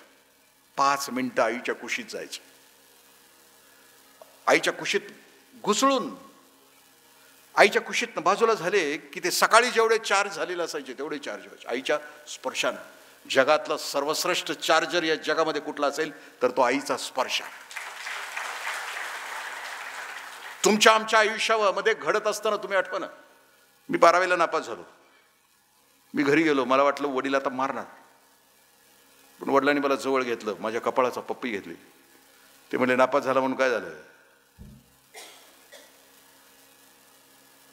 S1: 5 मिनिटं आईच्या कुशीत जायचे. आईच्या कुशीत घुसळून आईच्या कुशीत बाजूला झाले की ते सकाळी जेवढे चार्ज झालेले असायचे तेवढे चार्ज व्हायचे आईच्या स्पर्शानं। जगातला सर्वश्रेष्ठ चार्जर या जगामध्ये कुठला असेल तर तो आईचा स्पर्श आहे। तुमच्या आमच्या आयुष्यामध्ये घडत असताना तुम्ही आठवा ना, मी 12वीला नापास झालो, मी घरी गेलो, मला वाटलं वडील आता मारणार, पण वडिलांनी मला जवळ घेतलं, माझ्या कपाळाचा पप्पी घेतली, ते म्हणले नापास झाला म्हणून काय झालं,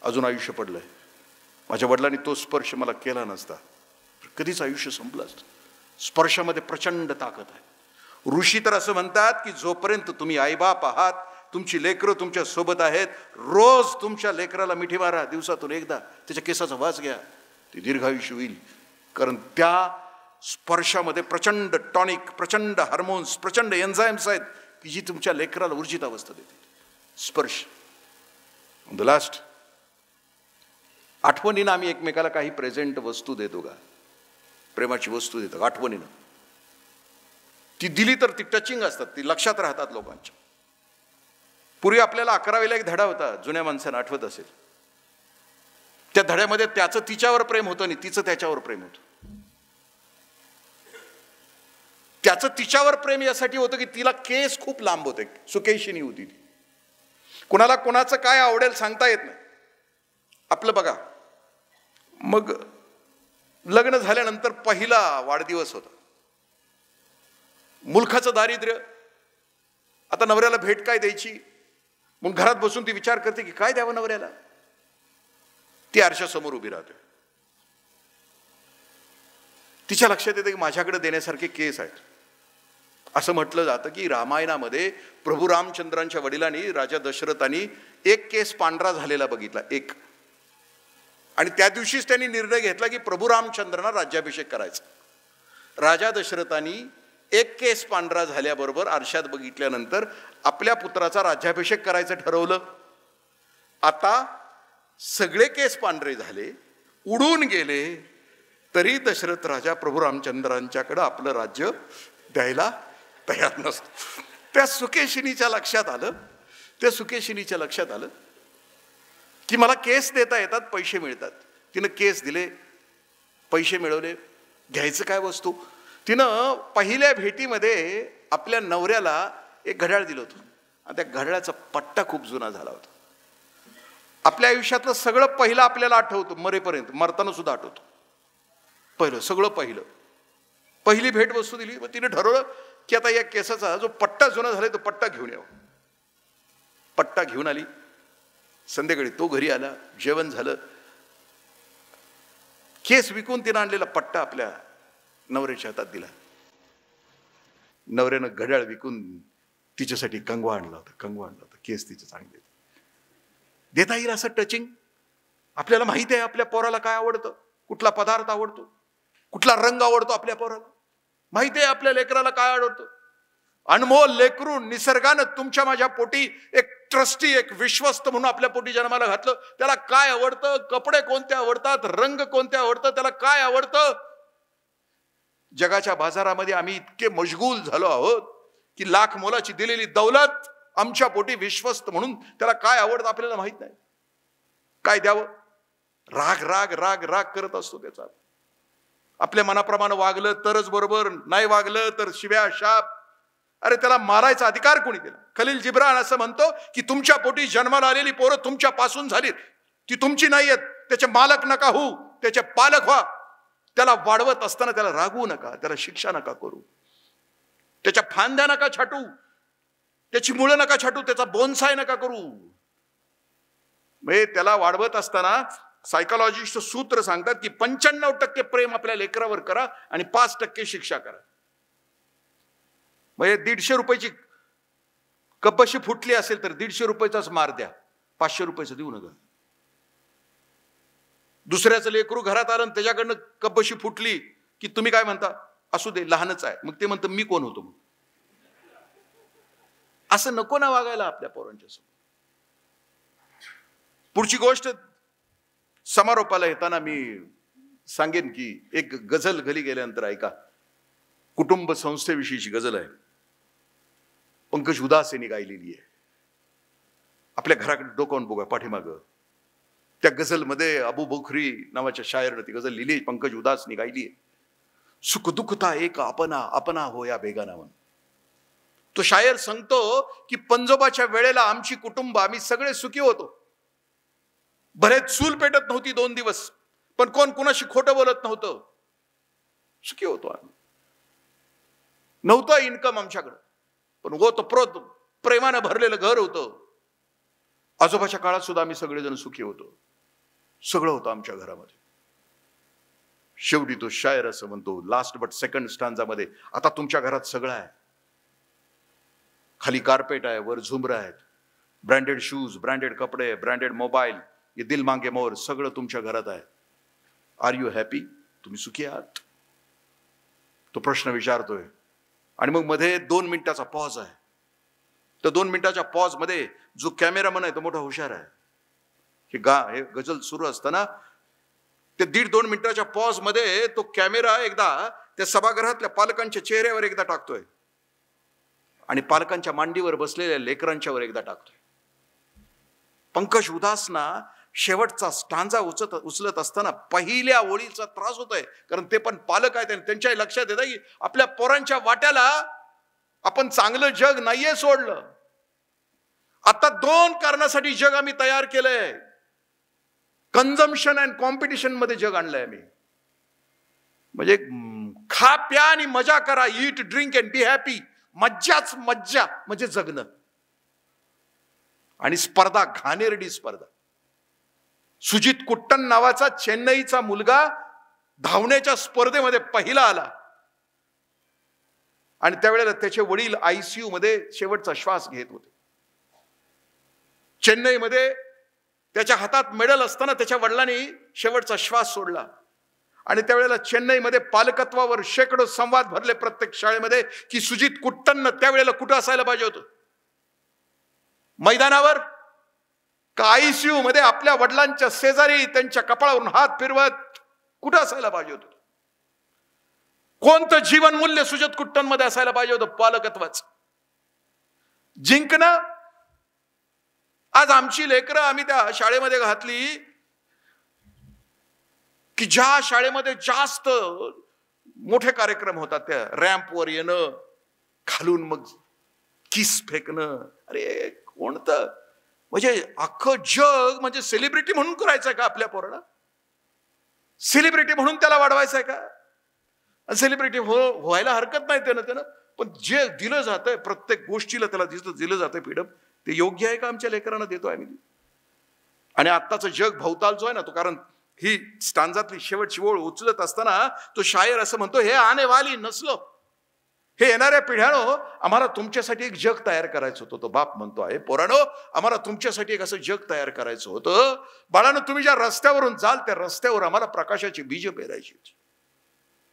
S1: अजून आयुष्य पडलंय। माझ्या वडिलांनी तो स्पर्श मला केला नसता कधीच आयुष्य संपलं असतं। स्पर्शामध्ये प्रचंड ताकद आहे। ऋषी तर असं म्हणतात की जोपर्यंत तुम्ही आईबाप आहात, तुमची लेकरं तुमच्या सोबत आहेत, रोज तुमच्या लेकराला मिठी मारा, दिवसातून एकदा त्याच्या केसाचा वास घ्या, ती दीर्घायुष्य होईल। कारण त्या स्पर्शामध्ये प्रचंड टॉनिक, प्रचंड हार्मोन्स, प्रचंड एन्झाइम्स आहेत की जी तुमच्या लेकराला ऊर्जित अवस्था देते। स्पर्श। द लास्ट, आठवणीनं आम्ही एकमेकाला काही प्रेझेंट वस्तू देतो का, प्रेमाची वस्तू देतो आठवणीनं, ती दिली तर ती टचिंग असतात, ती लक्षात राहतात लोकांच्या। पूर्वी आपल्याला 11वीला एक धडा होता, जुन्या माणसांना आठवत असेल, त्या धड्यामध्ये त्याचं तिच्यावर प्रेम होतं आणि तिचं त्याच्यावर प्रेम होतं। त्याचं तिच्यावर प्रेम यासाठी होतं की तिला केस खूप लांब होते, सुकेशिनी होती ती, कुणाला कोणाचं काय आवडेल सांगता येत नाही। आपलं बघा, मग लग्न झाल्यानंतर पहिला वाढदिवस होता, मुलखाचं दारिद्र्य, आता नवऱ्याला भेट काय द्यायची, मग घरात बसून ती विचार करते की काय द्यावं नवऱ्याला, ती आरशासमोर उभी राहते, तिच्या लक्षात येते की माझ्याकडे देण्यासारखे केस आहेत। असं म्हटलं जातं की रामायणामध्ये प्रभू रामचंद्रांच्या वडिलांनी, राजा दशरथांनी एक केस पांढरा झालेला बघितला, एक, आणि त्या दिवशीच त्यांनी निर्णय घेतला की प्रभू रामचंद्रांना राज्याभिषेक करायचा। राजा दशरथांनी एक केस पांढरा झाल्याबरोबर आरशात बघितल्यानंतर आपल्या पुत्राचा राज्याभिषेक करायचं ठरवलं। आता सगळे केस पांढरे झाले, उडून गेले, तरी दशरथ राजा प्रभू रामचंद्रांच्याकडे आपलं राज्य द्यायला तयार नसतो। त्या सुकेशिनीच्या लक्षात आलं की मला केस देता येतात, पैसे मिळतात। तिनं केस दिले, पैसे मिळवले, घ्यायचं काय वस्तू, तिनं पहिल्या भेटीमध्ये आपल्या नवऱ्याला एक घड्याळ दिलं होतं आणि त्या घड्याळाचा पट्टा खूप जुना झाला होता। आपल्या आयुष्यातलं सगळं पहिलं आपल्याला आठवतं, मरेपर्यंत, मरताना सुद्धा आठवतो, पहिलं सगळं पहिलं, पहिली भेट वस्तू दिली। मग तिने ठरवलं की आता या केसाचा जो पट्टा जुना झालाय तो पट्टा घेऊन यावं। पट्टा घेऊन आली, संध्याकाळी तो घरी आला, जेवण झालं, केस विकून तिनं आणलेला पट्टा आपल्या नवऱ्याच्या हातात दिला। नवऱ्यानं घड्याळ विकून तिच्यासाठी कंगवा आणला होता, केस तिचे चांगले देता येईल असं टचिंग। आपल्याला माहिती आहे आपल्या पोराला काय आवडतं, कुठला पदार्थ आवडतो, कुठला रंग आवडतो, आपल्या पोराला माहिती आहे आपल्या लेकराला काय आवडतं। अनमोल लेकरू निसर्गानं तुमच्या माझ्या पोटी एक ट्रस्टी, एक विश्वस्त म्हणून आपल्या पोटी जन्माला घातलं, त्याला काय आवडतं, कपडे कोणते आवडतात, रंग कोणते आवडतं, त्याला काय आवडतं। जगाच्या बाजारामध्ये आम्ही इतके मशगूल झालो आहोत की लाख मोलाची दिलेली दौलत आमच्या पोटी विश्वस्त म्हणून त्याला काय आवडतं आपल्याला माहित नाही, काय द्यावं, राग राग राग राग करत असतो त्याचा। आपल्या मनाप्रमाणे वागलं तरच बरोबर, नाही वागलं तर शिव्या शाप। अरे त्याला मारायचा अधिकार कोणी दिला? खलील जिब्रान असं म्हणतो की तुमच्या पोटी जन्माला आलेली पोरं तुमच्या पासून झालीत, ती तुमची नाही आहेत, त्याचे मालक नका होऊ, त्याचे पालक व्हा। त्याला वाढवत असताना त्याला रागवू नका, त्याला शिक्षा नका करू, त्याच्या फांद्या नका छाटू, त्याची मुळं नका छाटू, त्याचा बोनसाय नका करू। म्हणजे त्याला वाढवत असताना सायकोलॉजिस्ट सूत्र सांगतात की 95% प्रेम आपल्या लेकरावर करा आणि 5% शिक्षा करा। म्हणजे 150 रुपयाची कपशी फुटली असेल तर 150 रुपयाचाच मार द्या, 500 रुपयाचं देऊ नका। दुसऱ्याचं लेकरू घरात आलं त्याच्याकडनं कपशी फुटली की तुम्ही काय म्हणता, असू दे लहानच आहे, मग ते म्हणतं मी कोण होतो, असं नको ना वागायला आपल्या पोरांच्या समोर। पुढची गोष्ट समारोपाला येताना मी सांगेन की एक गझल घरी गेल्यानंतर ऐका, कुटुंब संस्थेविषयीची गझल आहे, पंकज उदास यांनी गायलेली आहे। आपल्या घराकडे डोकावून बघा पाठीमागं. त्या गझलमध्ये अबू बखरी नावाच्या शायरनं ती गझल लिहिली, पंकज उदासनी गायली. सुख दुःखता एक अपना अपना होया बेगाना म्हणून. तो शायर सांगतो की पंजोबाच्या वेळेला आमची कुटुंब आम्ही सगळे सुखी होतो. भले चूल पेटत नव्हती 2 दिवस, पण कोण कुणाशी खोटं बोलत नव्हतं, सुखी होतो आम्ही. नव्हतं इन्कम आमच्याकडं, पण होतं प्रेमानं भरलेलं घर होतं. आजोबाच्या काळात सुद्धा आम्ही सगळेजण सुखी होतो. सगळं होतं आमच्या घरामध्ये. शेवटी तो शायर असं म्हणतो लास्ट बट सेकंड स्टांजामध्ये, आता तुमच्या घरात सगळं आहे. खाली कार्पेट आहे, वर झुंबर आहेत, ब्रँडेड शूज, ब्रँडेड कपडे, ब्रँडेड मोबाईल, ये दिल मांगे मोर, सगळं तुमच्या घरात आहे. Are you happy? तुम्ही सुखी आहात? तो प्रश्न विचारतोय. आणि मग मध्ये 2 मिनिटाचा पॉज आहे. तर 2 मिनिटाच्या पॉज मध्ये जो कॅमेरामन आहे तो मोठा हुशार आहे. हे गझल सुरू असताना ते 1.5-2 मिनिटाच्या पॉज मध्ये तो कॅमेरा एकदा त्या सभागृहातल्या पालकांच्या चेहऱ्यावर एकदा टाकतोय आणि पालकांच्या मांडीवर बसलेल्या लेकरांच्यावर एकदा टाकतोय. पंकज उदासना शेवटचा स्टांजा उचलत असताना पहिल्या ओळीचा त्रास होतोय, कारण ते पण पालक आहेत. त्यांच्याही लक्षात येतं की आपल्या पोरांच्या वाट्याला आपण चांगलं जग नाहीये सोडलं. आता 2 कारणासाठी जग आम्ही तयार केलंय. कन्झम्पशन अँड कॉम्पिटिशन मध्ये जग आणलंय आम्ही. म्हणजे खा प्या आणि मजा करा, eat drink and be happy. मज्जाच मज्जा म्हणजे जगणं. आणि स्पर्धा, घाणेरडी स्पर्धा. सुजित कुट्टन नावाचा चेन्नईचा मुलगा धावण्याच्या स्पर्धेमध्ये पहिला आला आणि त्यावेळेला त्याचे वडील ICU मध्ये शेवटचा श्वास घेत होते. चेन्नईमध्ये त्याच्या हातात मेडल असताना त्याच्या वडिलांनी शेवटचा श्वास सोडला. आणि त्यावेळेला चेन्नईमध्ये पालकत्वावर शेकडो संवाद भरले प्रत्येक शाळेमध्ये की सुजित कुट्टन त्यावेळेला कुठं असायला पाहिजे होतं, मैदानावर का ICU मध्ये आपल्या वडिलांच्या शेजारी त्यांच्या कपाळावरून हात फिरवत कुठं असायला पाहिजे होतं. कोणतं जीवन मूल्य सुजित कुट्टन मध्ये असायला पाहिजे होतं? पालकत्वाचं. जिंकणं. आज आमची लेकरं आम्ही त्या शाळेमध्ये घातली की ज्या शाळेमध्ये जास्त मोठे कार्यक्रम होतात, त्या रॅम्पवर येणं, खालून मग किस फेकणं. अरे कोणतं म्हणजे अख्खं जग म्हणजे सेलिब्रिटी म्हणून करायचंय का आपल्या पोराला? सेलिब्रिटी म्हणून त्याला वाढवायचंय का? सेलिब्रिटी व्हायला हरकत नाही त्यानं, पण जे दिलं जातंय प्रत्येक गोष्टीला त्याला दिलं जातंय फ्रीडम, ते योग्य आहे का आमच्या लेकरांना देतोय आम्ही? आणि आत्ताचं जग भवताल जो आहे ना तो, कारण ही स्टांजातली शेवटची ओळ उचलत असताना तो शायर असं म्हणतो, हे आने वाली नसलो, हे येणाऱ्या पिढ्यानो, आम्हाला तुमच्यासाठी एक जग तयार करायचं होतं. तो बाप म्हणतो आहे, पोरानो आम्हाला तुमच्यासाठी एक असं जग तयार करायचं होतं. बाळानं तुम्ही ज्या रस्त्यावरून जाल त्या रस्त्यावर आम्हाला प्रकाशाची बीज पेरायची होती.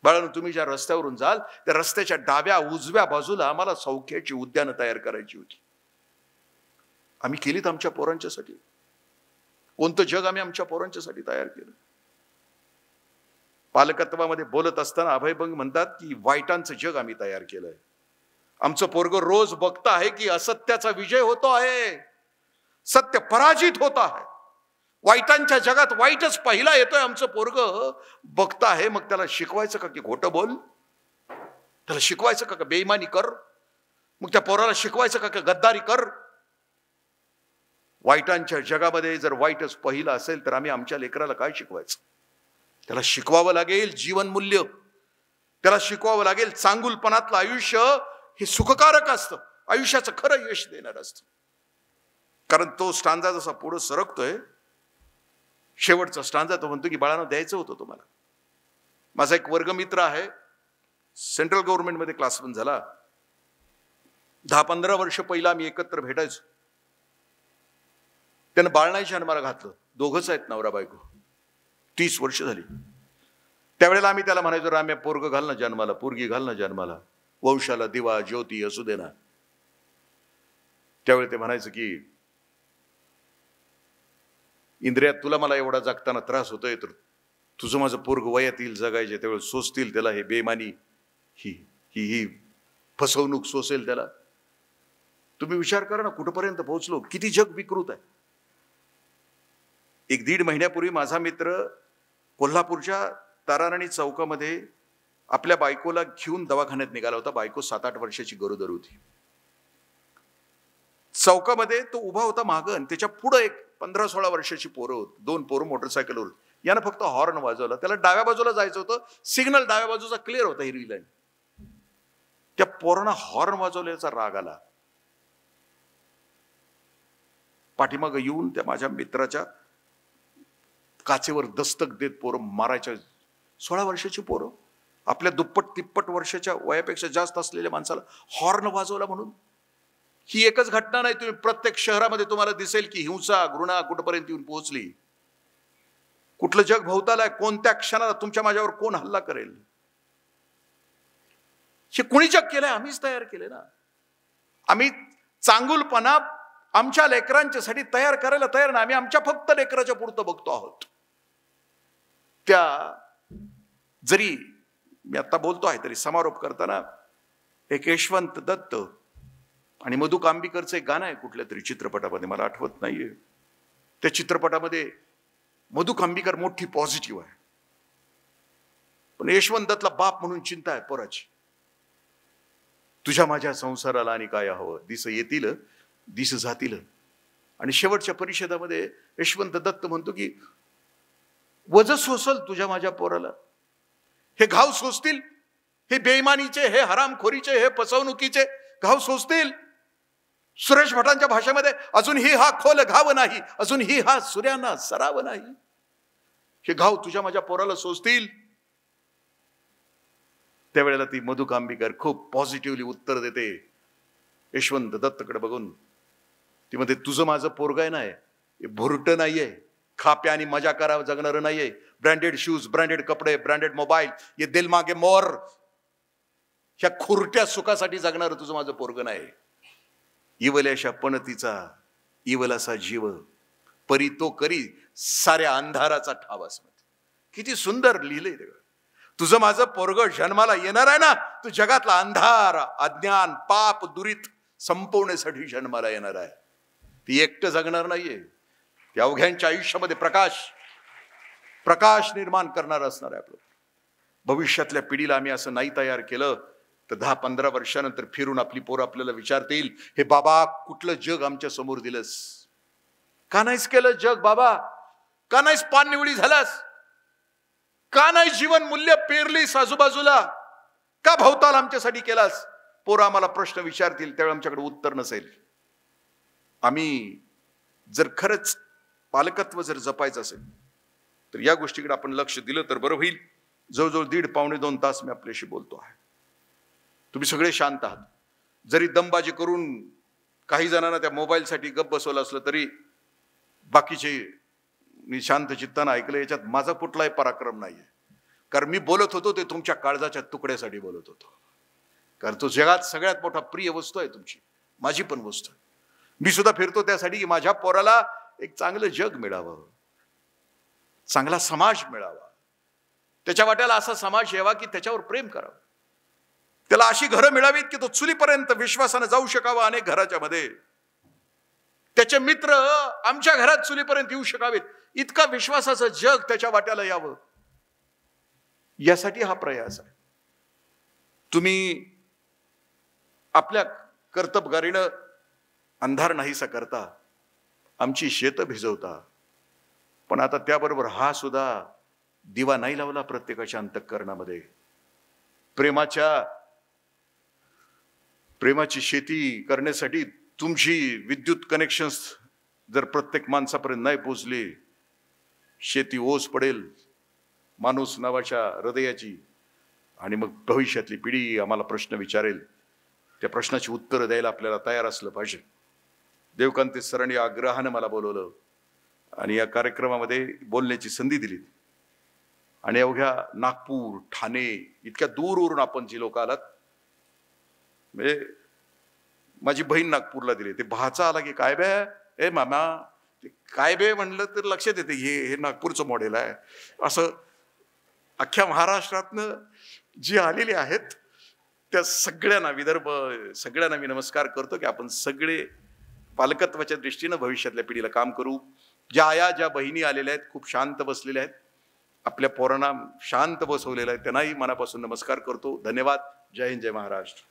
S1: बाळानं तुम्ही ज्या रस्त्यावरून जाल त्या रस्त्याच्या डाव्या उजव्या बाजूला आम्हाला सौख्याची उद्यानं तयार करायची होती. आम्ही केलीत आमच्या पोरांच्यासाठी. कोणतं जग आम्ही आमच्या पोरांच्यासाठी तयार केलं? पालकत्वामध्ये बोलत असताना अभयभंग म्हणतात की वाईटांचं जग आम्ही तयार केलंय. आमचं पोरगं रोज बघतं आहे की असत्याचा विजय होतो आहे, सत्य पराजित होत आहे. वाईटांच्या जगात वाईटच पहिला येतोय. आमचं पोरगं बघतं आहे. मग त्याला शिकवायचं का की खोटं बोल? त्याला शिकवायचं का बेईमानी कर? मग त्या पोराला शिकवायचं का गद्दारी कर? वाईटांच्या जगामध्ये जर वाईटच पहिला असेल तर आम्ही आमच्या लेकराला काय शिकवायचं? त्याला शिकवावं लागेल जीवनमूल्य. त्याला शिकवावं लागेल चांगुलपणातलं आयुष्य हे सुखकारक असतं, आयुष्याचं खरं यश देणार असतं. कारण तो स्टांजा जसा पुढे सरकतोय, शेवटचा स्टांजा तो म्हणतो की बाळांना द्यायचं होतं तुम्हाला. माझा एक वर्गमित्र आहे, सेंट्रल गव्हर्नमेंटमध्ये क्लासमन झाला. 10-15 वर्ष पहिला आम्ही एकत्र भेटायचो. त्यानं बाळ नाही जन्माला घातलं. दोघंच आहेत नवरा बायको. 30 वर्ष झाली. त्यावेळेला आम्ही त्याला म्हणायचो, राम्या पोरग घाल ना जन्माला, पोरगी घाल ना जन्माला, वंशाला दिवा ज्योती असू दे ना. त्यावेळी ते म्हणायचं की इंद्रिया, तुला मला एवढा जगताना त्रास होतोय तर तुझं माझं पोरग वयात येईल जगायचे त्यावेळेस सोसतील त्याला हे बेमानी, ही फसवणूक सोसेल त्याला. तुम्ही विचार करा ना कुठपर्यंत पोहोचलो, किती जग विकृत आहे. 1-1.5 महिन्यापूर्वी माझा मित्र कोल्हापूरच्या ताराराणी चौकामध्ये आपल्या बायकोला घेऊन दवाखान्यात निघाला होता. बायको 7-8 वर्षाची गरोदर होती. चौकामध्ये तो उभा होता मागं आणि त्याच्या पुढे एक 15-16 वर्षाची पोरं होती. 2 पोरं मोटरसायकलवर. यानं फक्त हॉर्न वाजवला. त्याला डाव्या बाजूला जायचं होतं. सिग्नल डाव्या बाजूचा क्लिअर होता, हिरवी लाईन. त्या पोरांना हॉर्न वाजवल्याचा राग आला. पाठीमागं येऊन त्या माझ्या मित्राच्या काचेवर दस्तक देत पोरं मारायच्या. 16 वर्षाची पोरं आपल्या दुप्पट तिप्पट वर्षाच्या वयापेक्षा जास्त असलेल्या माणसाला हॉर्न वाजवला म्हणून. ही एकच घटना नाही, तुम्ही प्रत्येक शहरामध्ये तुम्हाला दिसेल की हिंसा घृणा कुठपर्यंत येऊन पोहोचली. कुठलं जग भोवतालय, कोणत्या क्षणाला तुमच्या माझ्यावर कोण हल्ला करेल. हे कुणी जग केलंय? आम्हीच तयार केले ना. आम्ही चांगुलपणा आमच्या लेकरांच्यासाठी तयार करायला तयार ना. आम्ही आमच्या फक्त लेकराच्या पुरतं बघतो आहोत. त्या जरी मी आता बोलतो आहे तरी समारोप करताना एक यशवंत दत्त आणि मधु कांबीकरचं एक गाणं आहे कुठल्या तरी चित्रपटामध्ये, मला आठवत नाहीये. त्या चित्रपटामध्ये मधु कांबीकर मोठी पॉझिटिव्ह आहे, पण यशवंत दत्तला बाप म्हणून चिंता आहे पोराची. तुझ्या माझ्या संसाराला आणि काय हवं, दिस येतील दिस जातील. आणि शेवटच्या परिषदामध्ये यशवंत दत्त म्हणतो की वज सोसल तुझ्या माझ्या पोराला, हे घाव सोसतील, हे बेईमानीचे, हे हरामखोरीचे, हे फसवणुकीचे घाव सोसतील. सुरेश भटांच्या भाषेमध्ये अजूनही हा खोल घाव नाही, अजूनही हा सूर्यांना सराव नाही. हे घाव तुझ्या माझ्या पोराला सोसतील. त्यावेळेला ती मधु कांबीकर खूप पॉझिटिव्हली उत्तर देते यशवंत दत्तकडे बघून. ती म्हणते तुझं माझं पोरग आहे ना, हे भुरट नाहीये, खाप्या आणि मजा करा जगणार नाहीये. ब्रँडेड शूज, ब्रँडेड कपडे, ब्रँडेड मोबाईल, ये दिल मागे मोर, ह्या खुरट्या सुखासाठी जगणार तुझं माझं पोरग नाही. इवल्याशा पणतीचा इवलासा जीव, परी तो करी साऱ्या अंधाराचा ठावास. किती सुंदर लिहिलंय ते. तुझं माझं पोरग जन्माला येणार आहे ना, तू जगातला अंधार, अज्ञान, पाप, दुरीत संपवण्यासाठी जन्माला येणार आहे. ती एकटं जगणार नाहीये, ती अवघ्यांच्या आयुष्यामध्ये प्रकाश निर्माण करणार असणार आहे. आपलं भविष्यातल्या पिढीला आम्ही असं नाही तयार केलं तर 10-15 वर्षानंतर फिरून आपली पोरं आपल्याला विचारतील, हे बाबा कुठलं जग आमच्या समोर दिलंस? का नाहीस केलं जग बाबा? का नाहीस पाणनिवडी झालास? का नाही जीवन मूल्य पेरलीस आजूबाजूला? का भवताल आमच्यासाठी केलास? पोरं आम्हाला प्रश्न विचारतील, त्यावेळी आमच्याकडे उत्तर नसेल. आम्ही जर खरंच पालकत्व जर जपायचं असेल तर या गोष्टीकडे आपण लक्ष दिलं तर बरं होईल. जवळजवळ 1.5-2 तास मी आपल्याशी बोलतो आहे. तुम्ही सगळे शांत आहात. जरी दमबाजी करून काही जणांना त्या मोबाईलसाठी गप बसवलं असलं तरी बाकीचे मी शांत चित्तानं ऐकलं. याच्यात माझा कुठलाही पराक्रम नाहीये, कारण मी बोलत होतो ते तुमच्या काळजाच्या तुकड्यासाठी बोलत होतो. कारण तो जगात सगळ्यात मोठा प्रिय वस्तू आहे तुमची, माझी पण वस्तू आहे. मी सुद्धा फिरतो त्यासाठी की माझ्या पोराला एक चांगलं जग मिळावं, चांगला समाज मिळावा, त्याच्या वाट्याला असा समाज यावा की त्याच्यावर प्रेम करावं, त्याला अशी घरं मिळावीत की तो चुलीपर्यंत विश्वासानं जाऊ शकावा. अनेक घराच्या मध्ये त्याचे मित्र आमच्या घरात चुलीपर्यंत येऊ शकावेत, इतका विश्वासाचं जग त्याच्या वाट्याला यावं, यासाठी हा प्रयास आहे. तुम्ही आपल्या कर्तबगारीनं अंधार नाहीसा करता, आमची शेतं भिजवता, पण आता त्याबरोबर हा सुद्धा दिवा नाही लावला प्रत्येकाच्या अंतःकरणामध्ये. प्रेमाची शेती करण्यासाठी तुमची विद्युत कनेक्शन्स जर प्रत्येक माणसापर्यंत नाही पोहोचली, शेती ओस पडेल माणूस नावाच्या हृदयाची, आणि मग भविष्यातली पिढी आम्हाला प्रश्न विचारेल. त्या प्रश्नाची उत्तरं द्यायला आपल्याला तयार असलं पाहिजे. देवकांते सरांनी आग्रहानं मला बोलवलं आणि या कार्यक्रमामध्ये बोलण्याची संधी दिली. आणि अवघ्या नागपूर, ठाणे, इतक्या दूरवरून आपण जी लोक आलात, म्हणजे माझी बहीण नागपूरला दिली, ते भाचा आला की काय बे, ए मामा, ते काय बे म्हणलं तर लक्षात येते हे नागपूरचं मॉडेल आहे. असं अख्ख्या महाराष्ट्रातनं जी आलेली आहेत त्या सगळ्यांना, विदर्भ सगळ्यांना मी नमस्कार करतो की आपण सगळे पालकत्वाच्या दृष्टीनं भविष्यातल्या पिढीला काम करू. ज्या आया, ज्या बहिणी आलेल्या आहेत, खूप शांत बसलेल्या आहेत, आपल्या पोरांना शांत बसवलेलं आहे, त्यांनाही मनापासून नमस्कार करतो. धन्यवाद. जय हिंद, जय महाराष्ट्र.